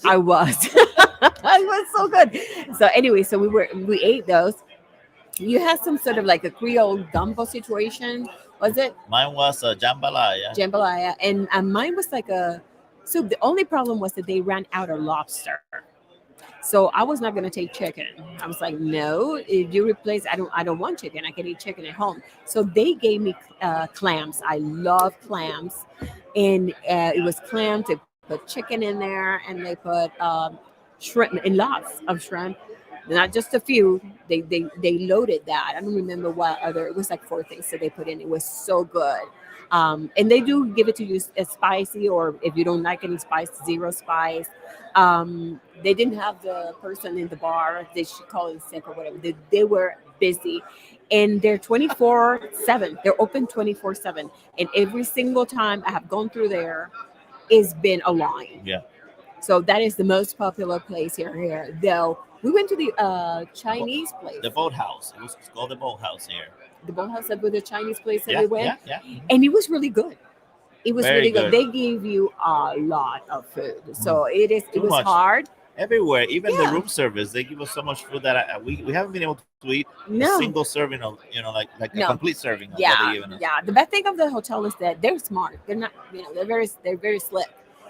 I was it was so good. So anyway, so we ate those. You had some sort of like a Creole gumbo situation, was it? Mine was jambalaya. Jambalaya, and mine was like a. So the only problem was that they ran out of lobster. So I was not gonna take chicken. I was like, no, if you replace, I don't want chicken. I can eat chicken at home. So they gave me clams. I love clams, and it was clams. They put chicken in there, and they put shrimp and lots of shrimp, not just a few. They loaded that. I don't remember what other. It was like 4 things that they put in. It was so good. And they do give it to you as spicy, or if you don't like any spice, zero spice. They didn't have the person in the bar. They should call in sick or whatever. They were busy, and they're 24/7. They're open 24/7, and every single time I have gone through there, it's been a line. Yeah. So that is the most popular place here. Though we went to the Bo- Chinese place, the boathouse. It's called the boathouse here. the boathouse that was the Chinese place that Yeah, we went, yeah, yeah. and it was really good. It was Very really good. good. They gave you a lot of food, Mm. so it Too was much. hard. Everywhere, even the Yeah, room service, they give us so much food that we haven't been able to eat a single no, serving of like a no, complete serving of what they yeah, given us. yeah. The bad thing of the hotel is that they're smart. They're not, they're very slick.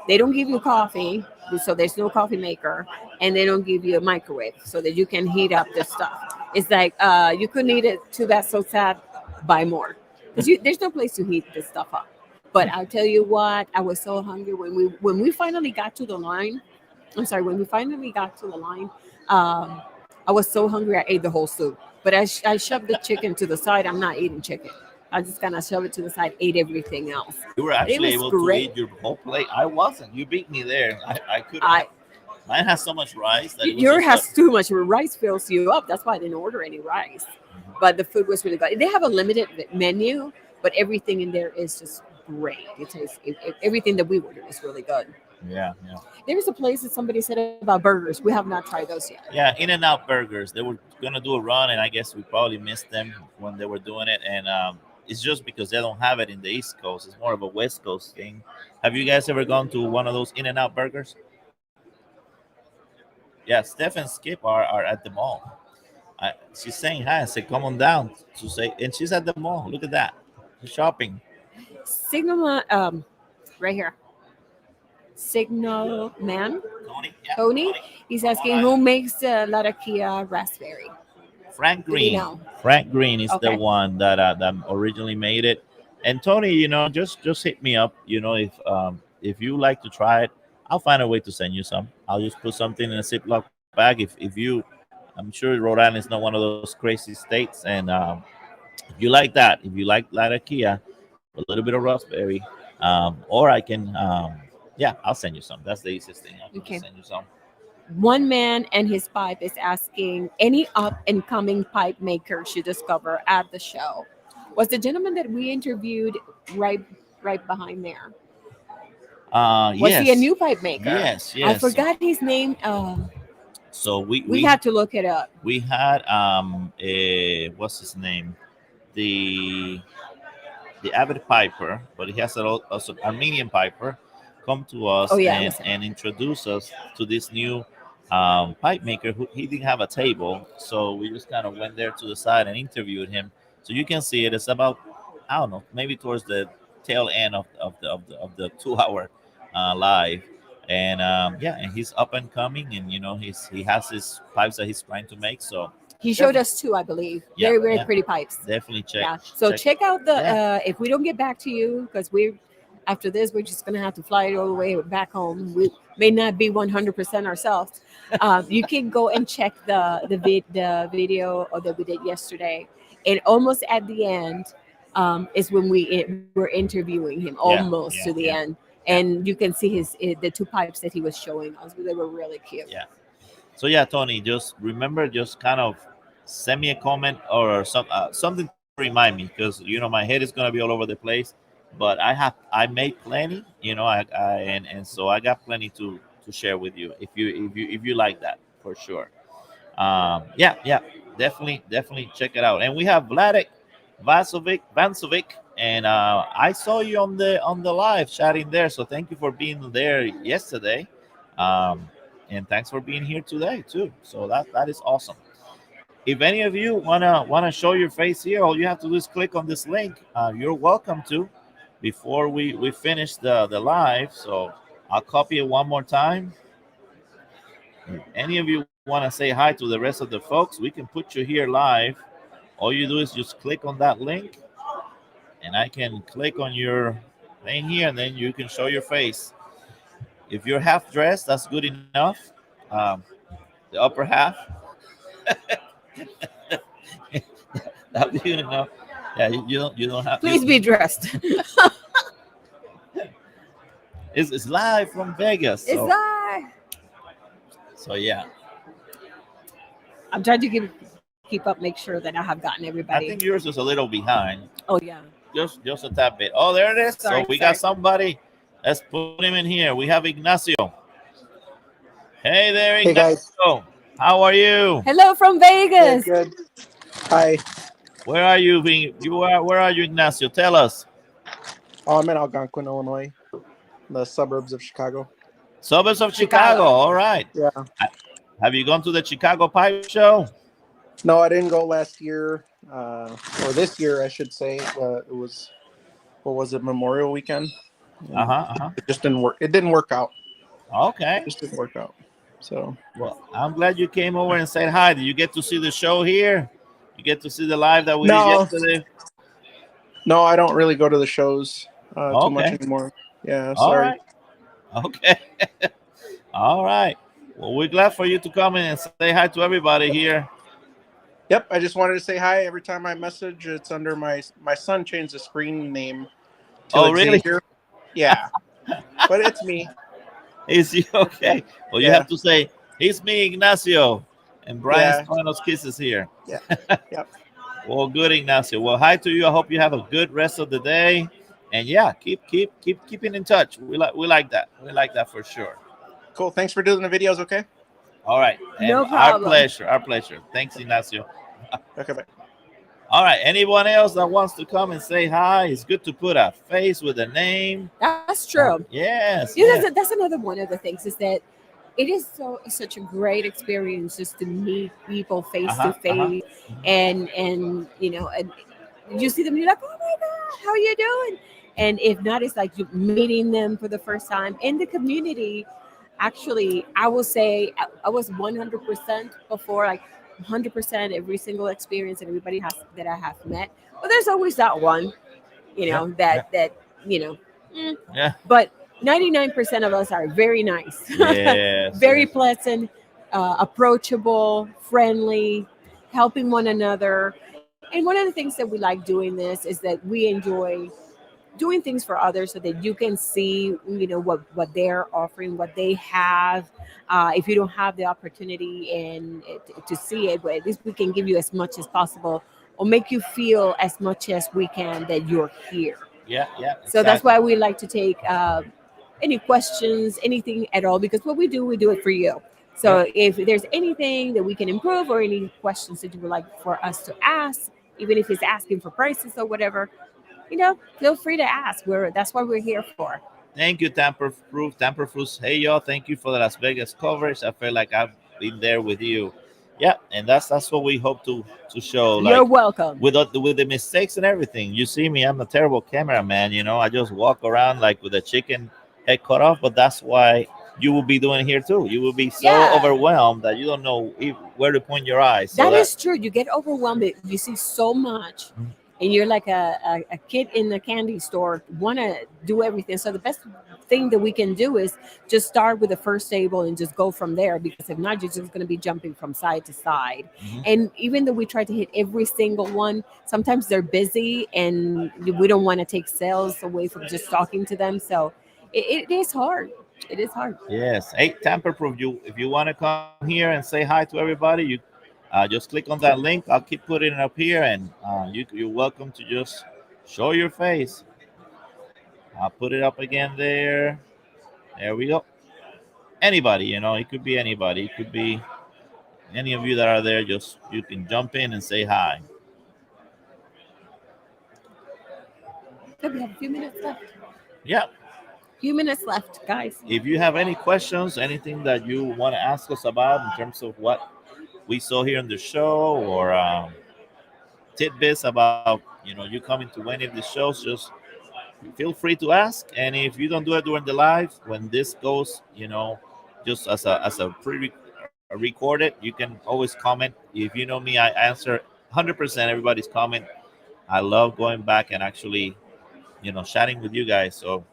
They don't give you coffee, so there's no coffee maker, and they don't give you a microwave so that you can heat up the stuff. It's like you couldn't eat it too bad, so sad. Buy more because there's no place to heat this stuff up. But I'll tell you what, I was so hungry when we finally got to the line. I'm sorry, when we finally got to the line, um, I was so hungry I ate the whole soup. But I shoved the chicken to the side. I'm not eating chicken. I just kind of shoved it to the side, ate everything else. You were But it actually was able to great. eat your whole plate. I wasn't. You beat me there. I couldn't have. I Mine has so much rice that it was Yours just a. has too much rice, fills you up. That's why I didn't order any rice. But the food was really good. They have a limited menu, but everything in there is just great. It tastes everything that we ordered is really good. Yeah, yeah. There's a place that somebody said about burgers. We have not tried those yet. Yeah, In and Out Burgers. They were gonna do a run, and I guess we probably missed them when they were doing it. And it's just because they don't have it in the East Coast. It's more of a West Coast thing. Have you guys ever gone to one of those In and Out Burgers? Yeah, Steph and Skip are at the mall. She's saying hi. I said, "Come on down." To say, and she's at the mall. Look at that. She's shopping. Signal, right here. Signal Man Tony, yeah, Tony. Tony. He's Come on, asking who makes the Latakia raspberry. Frank Do we Green. know? Frank Green is the Okay. one that originally made it. And Tony, just hit me up. If you like to try it, I'll find a way to send you some. I'll just put something in a Ziploc bag. If you, I'm sure Rhode Island is not one of those crazy states, and if you like that, if you like Latakia, a little bit of raspberry, or I can, yeah, I'll send you some. That's the easiest thing. I can just Okay. send you some. One man and his pipe is asking any up and coming pipe maker should discover at the show. Was the gentleman that we interviewed right right behind there? Was he a Yes, new pipe maker? yes, I yes. forgot his name. So we We we had to look it up. we had what's his name, the avid piper, but he has also Armenian piper, come to Oh us yeah, it and was him. introduce us to this new pipe maker who he didn't have a table, so we just kind of went there to the side and interviewed him. So you can see it. It's about, I don't know, maybe towards the tail end of the 2 hour live. And yeah, and he's up and coming, and he has his pipes that he's trying to make. So He showed definitely, us two, I believe. yeah, Very yeah, pretty pipes. definitely check Yeah. So check. check out the Yeah. if we don't get back to you because we after this we're just gonna have to fly it all the way back home. We may not be 100% ourselves. You can go and check the video or that we did yesterday, and almost at the end is when we're interviewing him Yeah, almost to yeah, the yeah, end, yeah, and you can see the two pipes that he was showing us. They were really cute. yeah. So yeah, Tony, just remember, just kind of send me a comment or something to remind me, because my head is gonna be all over the place. But I made plenty, and so I got plenty to share with you if you like that for sure. Yeah, yeah, definitely check it out. And we have Vladek Vansovic, and I saw you on the live chatting there. So thank you for being there yesterday, um, and thanks for being here today too. So that is awesome. If any of you wanna show your face here, all you have to do is click on this link. You're welcome to. Before we finish the live, so I'll copy it one more time. If any of you want to say hi to the rest of the folks, we can put you here live. All you do is just click on that link, and I can click on your thing here, and then you can show your face. If you're half dressed, that's good enough. Um, the upper half, that'll be good enough. Yeah, you don't have Please be dressed. it's live from Vegas. Is So that? so yeah, I'm trying to keep up, make sure that I have gotten I everybody. think yours is a little behind, Oh yeah. just a tad bit. Oh, there it is. So Sorry, we got sorry. somebody. Let's put him in here. We have Ignacio. Hey there, Hey guys. Ignacio. How are you? Hello from Good, Vegas. good. Hi. Where are you? You are. Where are you, Ignacio? Tell us. Oh, I'm in Algonquin, Illinois, the suburbs of Chicago. Suburbs of Chicago. Chicago. All right. Yeah. Ha- Have you gone to the Chicago Pipe Show? No, I didn't go last year, or this year, I should say. It was, what was it, Memorial Weekend, Uh and huh. Uh huh. it just didn't work. It didn't work out. Okay. Just didn't work out. So Well, I'm glad you came over and said hi. Did you get to see the show here? You get to see the live that we did no, yesterday? no, I don't really go to the shows too much Okay. anymore. Yeah, All sorry. right. Okay. All right. Well, we're glad for you to come in and say hi to everybody here. Yep, I just wanted to say hi. Every time I message, it's under my son changed the screen name Oh, to really? Xavier. Yeah, but it's me. Is he okay? Well, you Yeah, have to say, it's me, Ignacio. And Brian's yeah, throwing us kisses here. yeah. Yep. Well, good, Ignacio. Well, hi to you. I hope you have a good rest of the day. And yeah, keep keeping in touch. We like that. We like that for sure. Cool. Thanks for doing the videos. Okay. All right. And No problem. our pleasure. Thanks, Ignacio. Okay. Bye. All right. Anyone else that wants to come and say hi? It's good to put a face with a name. That's true. Yes, You know, yes. that's another one of the things is that it is such a great experience just to meet people face to Uh-huh. Uh-huh. face, and and you see them, you're like, oh my god, how are you doing? And if not, it's like you meeting them for the first time in the community. Actually, I will say I was 100% before, like 100% every single experience and everybody has that I have met. But there's always that one, Yeah. Yeah. that you know. mm, Yeah. but 99% of us are very nice, Yes. very Yes. pleasant, approachable, friendly, helping one another. And one of the things that we like doing this is that we enjoy doing things for others so that you can see, what they're offering, what they have. If you don't have the opportunity and to see it, but at least we can give you as much as possible or make you feel as much as we can that you're here. Yeah. Yeah. So that's Exactly. why we like to take any questions, anything at all, because what we do it for you. Yeah. So if there's anything that we can improve or any questions that you would like for us to ask, even if it's asking for prices or whatever, feel free to ask. That's what we're here for. Thank you, Tamper Proof. Tamper Proofs. Hey, y'all. Thank you for the Las Vegas coverage. I feel like I've been there with you. Yeah, and that's what we hope to show. You're Like welcome. with the mistakes and everything. You see me. I'm a terrible cameraman. I just walk around like with a chicken head cut off. But that's why you will be doing here too. You will be so Yeah, overwhelmed that you don't know where to point your eyes. So that that. is true. You get overwhelmed. You see so much, Mhm. and you're like a kid in the candy store, want to do everything. So the best thing that we can do is just start with the first table and just go from there, because if not, you're just going to be jumping from side to side. Mhm. And even though we try to hit every single one, sometimes they're busy and we don't want to take sales away from just talking to them. So it is hard. It is hard. Yes. Hey, Tamper Proof. If you want to come here and say hi to everybody, you just click on that link. I'll keep putting it up here, and you're welcome to just show your face. I'll put it up again there. There we go. Anybody, it could be anybody. It could be any of you that are there. Just you can jump in and say hi. Okay, we have a few minutes left. Yeah. Few minutes left, guys. If you have any questions, anything that you want to ask us about in terms of what we saw here on the show, or tidbits about you coming to any of the shows, just feel free to ask. And if you don't do it during the live, when this goes, just as a recorded, you can always comment. If you know me, I answer 100% everybody's comment. I love going back and actually chatting with you guys. So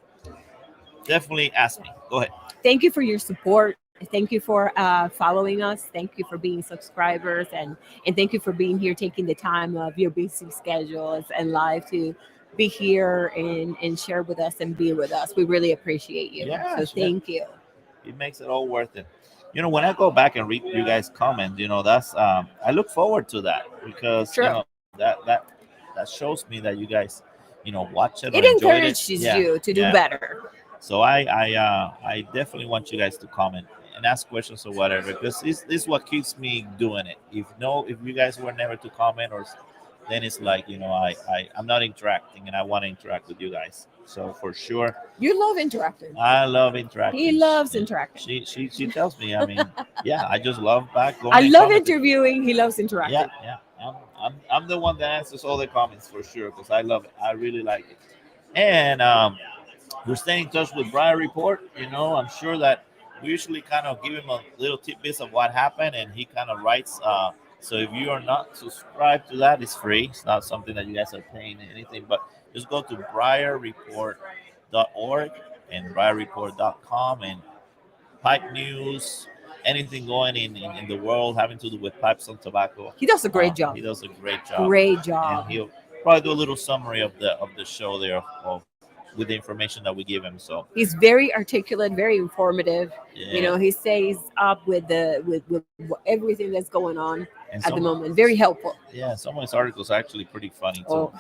definitely ask me. Go ahead. Thank you for your support. Thank you for following us. Thank you for being subscribers, and thank you for being here, taking the time of your busy schedules and life to be here and share with us and be with us. We really appreciate you. So Yes, yes. thank you. It makes it all worth it. When I go back and read you guys comment, that's I look forward to that, because True. that shows me that you guys watch it or It enjoyed it. encourages Yeah, you to do yeah. better. So I definitely want you guys to comment. and ask questions or whatever, because this is what keeps me doing it. If you guys were never to comment then it's like, I'm not interacting, and I want to interact with you guys. So for sure, You love interacting. I love He interacting. loves interacting. She tells me. I mean, yeah, I just love back I going and love commenting. interviewing. He loves Yeah, interacting. yeah. I'm the one that answers all the comments for sure, because I love it. I really like it. And we're staying in touch with Brian Report. I'm sure that we usually kind of give him a little tidbits of what happened, and he kind of writes. So if you are not subscribed to that, it's free. It's not something that you guys are paying anything, but just go to briarreport.org and briarreport.com and pipe news, anything going in the world having to do with pipes and tobacco. He does a great job. He does a great job. Great And job. he'll probably do a little summary of the show there with the information that we give him. So He's very articulate, very informative. yeah, He stays up with everything that's going on and at the moment. Very helpful. some of his articles are actually pretty funny too. Oh,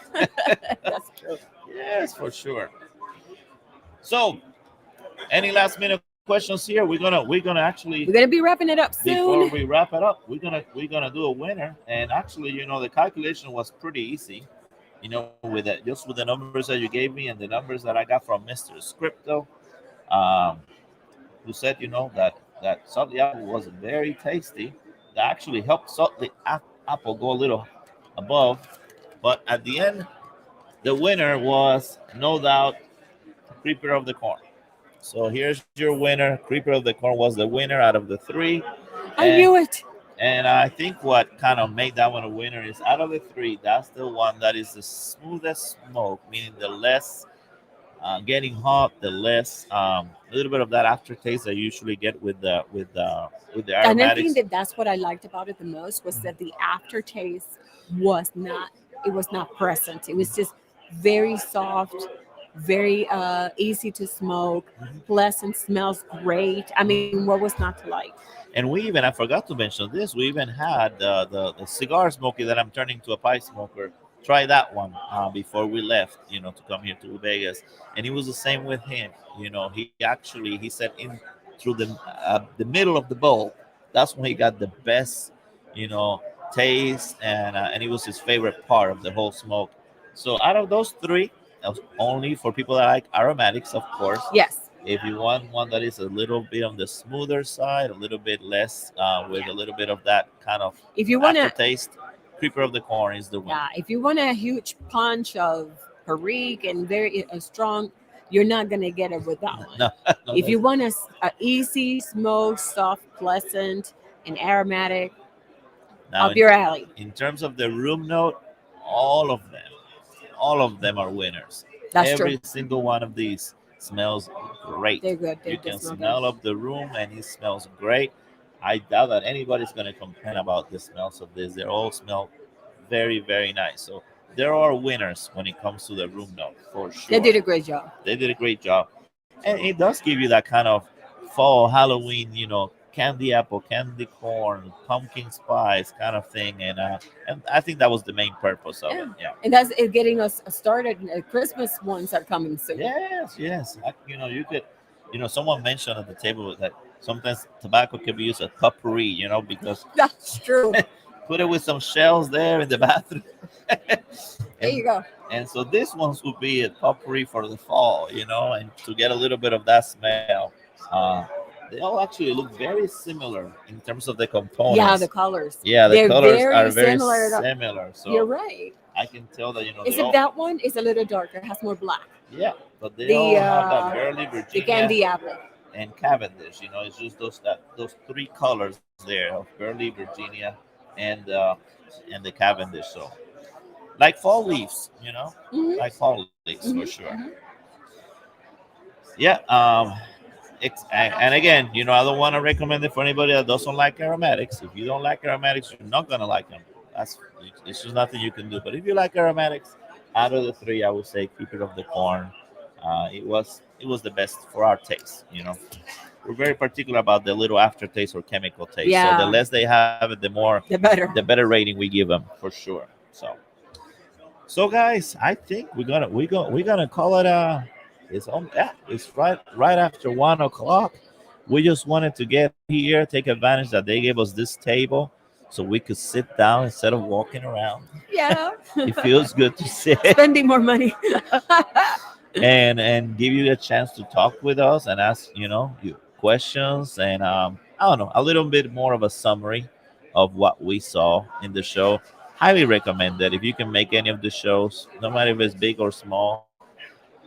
that's true. Yes, for sure. So, any last minute questions here? We're gonna actually, We're gonna be wrapping it up before soon. we wrap it up, we're gonna do a winner. And actually, the calculation was pretty easy. Just with the numbers that you gave me and the numbers that I got from Mr. Scripto, um, who said, that salty apple was very tasty. That actually helped salty apple go a little above. But at the end, the winner was no doubt Creeper of the Corn. So here's your winner. Creeper of the Corn was the winner out of the three. I And, knew it. and I think what kind of made that one a winner is, out of the three, that's the one that is the smoothest smoke, meaning the less getting hot, the less a little bit of that aftertaste that you usually get with the And I aromatics. think that's what I liked about it the most, was that the aftertaste was not, it was not present. It was just very soft, very easy to smoke, Mhm. pleasant, smells great. I mean, what was not to like? And I forgot to mention this. We even had the cigar smoky that I'm turning to a pipe smoker. Try that one before we left, to come here to Vegas, and it was the same with him. He said in through the middle of the bowl, that's when he got the best, you know, taste, and it was his favorite part of the whole smoke. So out of those three, that was only for people that like aromatics, of course. Yes. If you want one that is a little bit on the smoother side, a little bit less, with a little bit of that kind of If you want to, aftertaste, Creeper of the Corn is the winner. yeah, if you want a huge punch of Perique and very strong, you're not gonna get it with that one. No, no, If you want a easy smoke, soft, pleasant, and aromatic, now up your alley. in terms of the room note, all of them, all of them are winners. That's Every true. single one of these smells great. They're good. You They can smell smell good. up the room, and it smells great. I doubt that anybody's going to complain about the smells of this. They all smell very, very nice. So there are winners when it comes to the room note, for They sure. did a great job. They did a great job, and it does give you that kind of fall Halloween, candy apple, candy corn, pumpkin spice kind of thing, and I think that was the main purpose of it. Yeah. Yeah. And that's it getting us started. Christmas ones are coming soon. Yes, yes. You could, someone mentioned at the table that sometimes tobacco can be used as potpourri, because That's true. put it with some shells there in the bathroom. There you and go. and so this ones would be a potpourri for the fall, and to get a little bit of that smell. Uh, they all actually look very similar in terms of the Yeah, components. the colors. Yeah, the They're colors very are very similar. similar. You're So right. I can tell that they Except all, that one is a little darker, has more black. yeah, but they The all have that burly the Virginia candy apple. and Cavendish. It's just those three colors there of Burley, Virginia, and the Cavendish. So like fall leaves, Hmm. like fall leaves for Hmm. sure. Yeah. And again, I don't want to recommend it for anybody that doesn't like aromatics. If you don't like aromatics, you're not gonna like them. It's just nothing you can do. But if you like aromatics, out of the three, I would say keep it of the corn. It was the best for our taste. We're very particular about the little aftertaste or chemical taste. So the Yeah. less they have it, The better. the better rating we give them for sure. So guys, I think we're gonna call it it's on. Yeah, it's right after 1 o'clock. We just wanted to get here, take advantage that they gave us this table so we could sit down instead of walking around. Yeah. It feels good to sit Spending more money. and give you a chance to talk with us and ask you questions and I don't know, a little bit more of a summary of what we saw in the show. Highly recommend that if you can make any of the shows, no matter if it's big or small.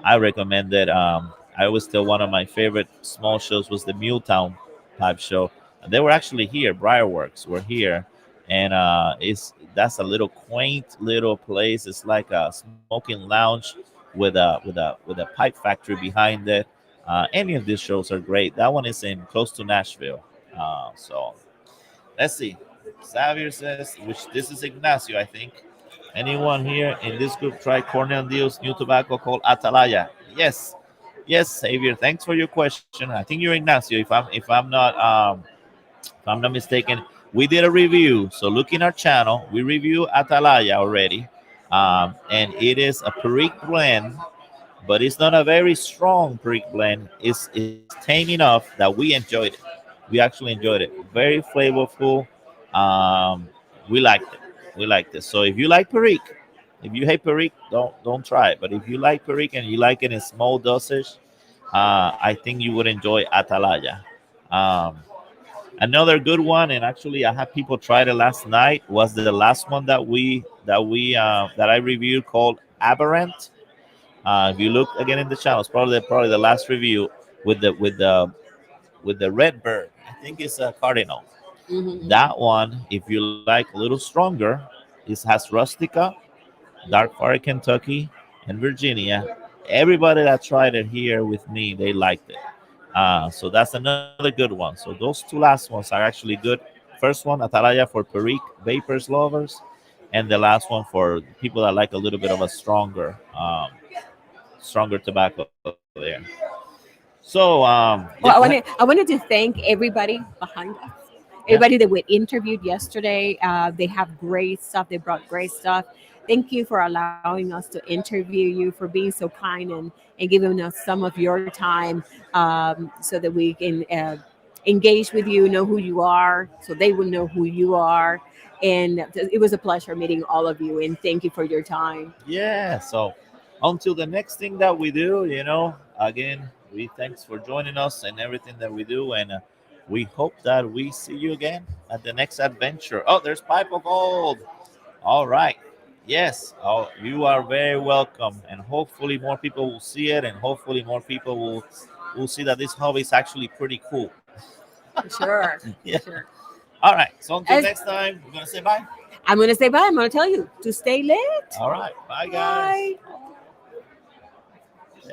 I recommend that. I always tell one of my favorite small shows was the Muletown type show. And they were actually here. Briarworks were here, and it's that's a little quaint little place. It's like a smoking lounge with a pipe factory behind it. Any of these shows are great. That one is in close to Nashville. So let's see. Xavier says, which this is Ignacio, I think. Anyone here in this group try Cornel Dios new tobacco called Atalaya? Yes, yes, Xavier. Thanks for your question. I think you're Ignacio. If I'm not mistaken, we did a review. So look in our channel. We review Atalaya already, and it is a Perique blend, but it's not a very strong Perique blend. It's tame enough that we enjoyed it. We actually enjoyed it. Very flavorful. Um, we liked it. We liked it. So if you like Perique, if you hate Perique, don't try it. But if you like Perique and you like it in small dosage, I think you would enjoy Atalaya. Um, Another good one, and actually I had people try it last night. Was the last one that I reviewed called Aberrant. If you look again in the channel, it's probably the last review with the red bird. I think it's a cardinal. Mhm. That one, if you like a little stronger, it has Rustica, Dark Forest, Kentucky, and Virginia. Everybody that tried it here with me, they liked it. So that's another good one. So those two last ones are actually good. First one, Atalaya for Perique Vapors lovers, and the last one for people that like a little bit of a stronger tobacco there. So yeah, go ahead. Well, I wanted to thank everybody behind us, Yeah. everybody that we interviewed yesterday. They have great stuff. They brought great stuff. Thank you for allowing us to interview you, for being so kind and giving us some of your time, so that we can engage with you, know who you are, so they will know who you are. And it was a pleasure meeting all of you. And thank you for your time. Yeah. So until the next thing that we do, again, we thanks for joining us and everything that we do, and we hope that we see you again at the next adventure. Oh, there's Pipe of Gold. All right. Yes. Oh, you are very welcome, and hopefully more people will see it, and hopefully more people will see that this hobby is actually pretty cool. For sure. Yeah. For sure. All right. So until As next time, we're gonna say bye. I'm going to say bye. I'm going to tell you to stay lit. All right. Bye, guys. Bye.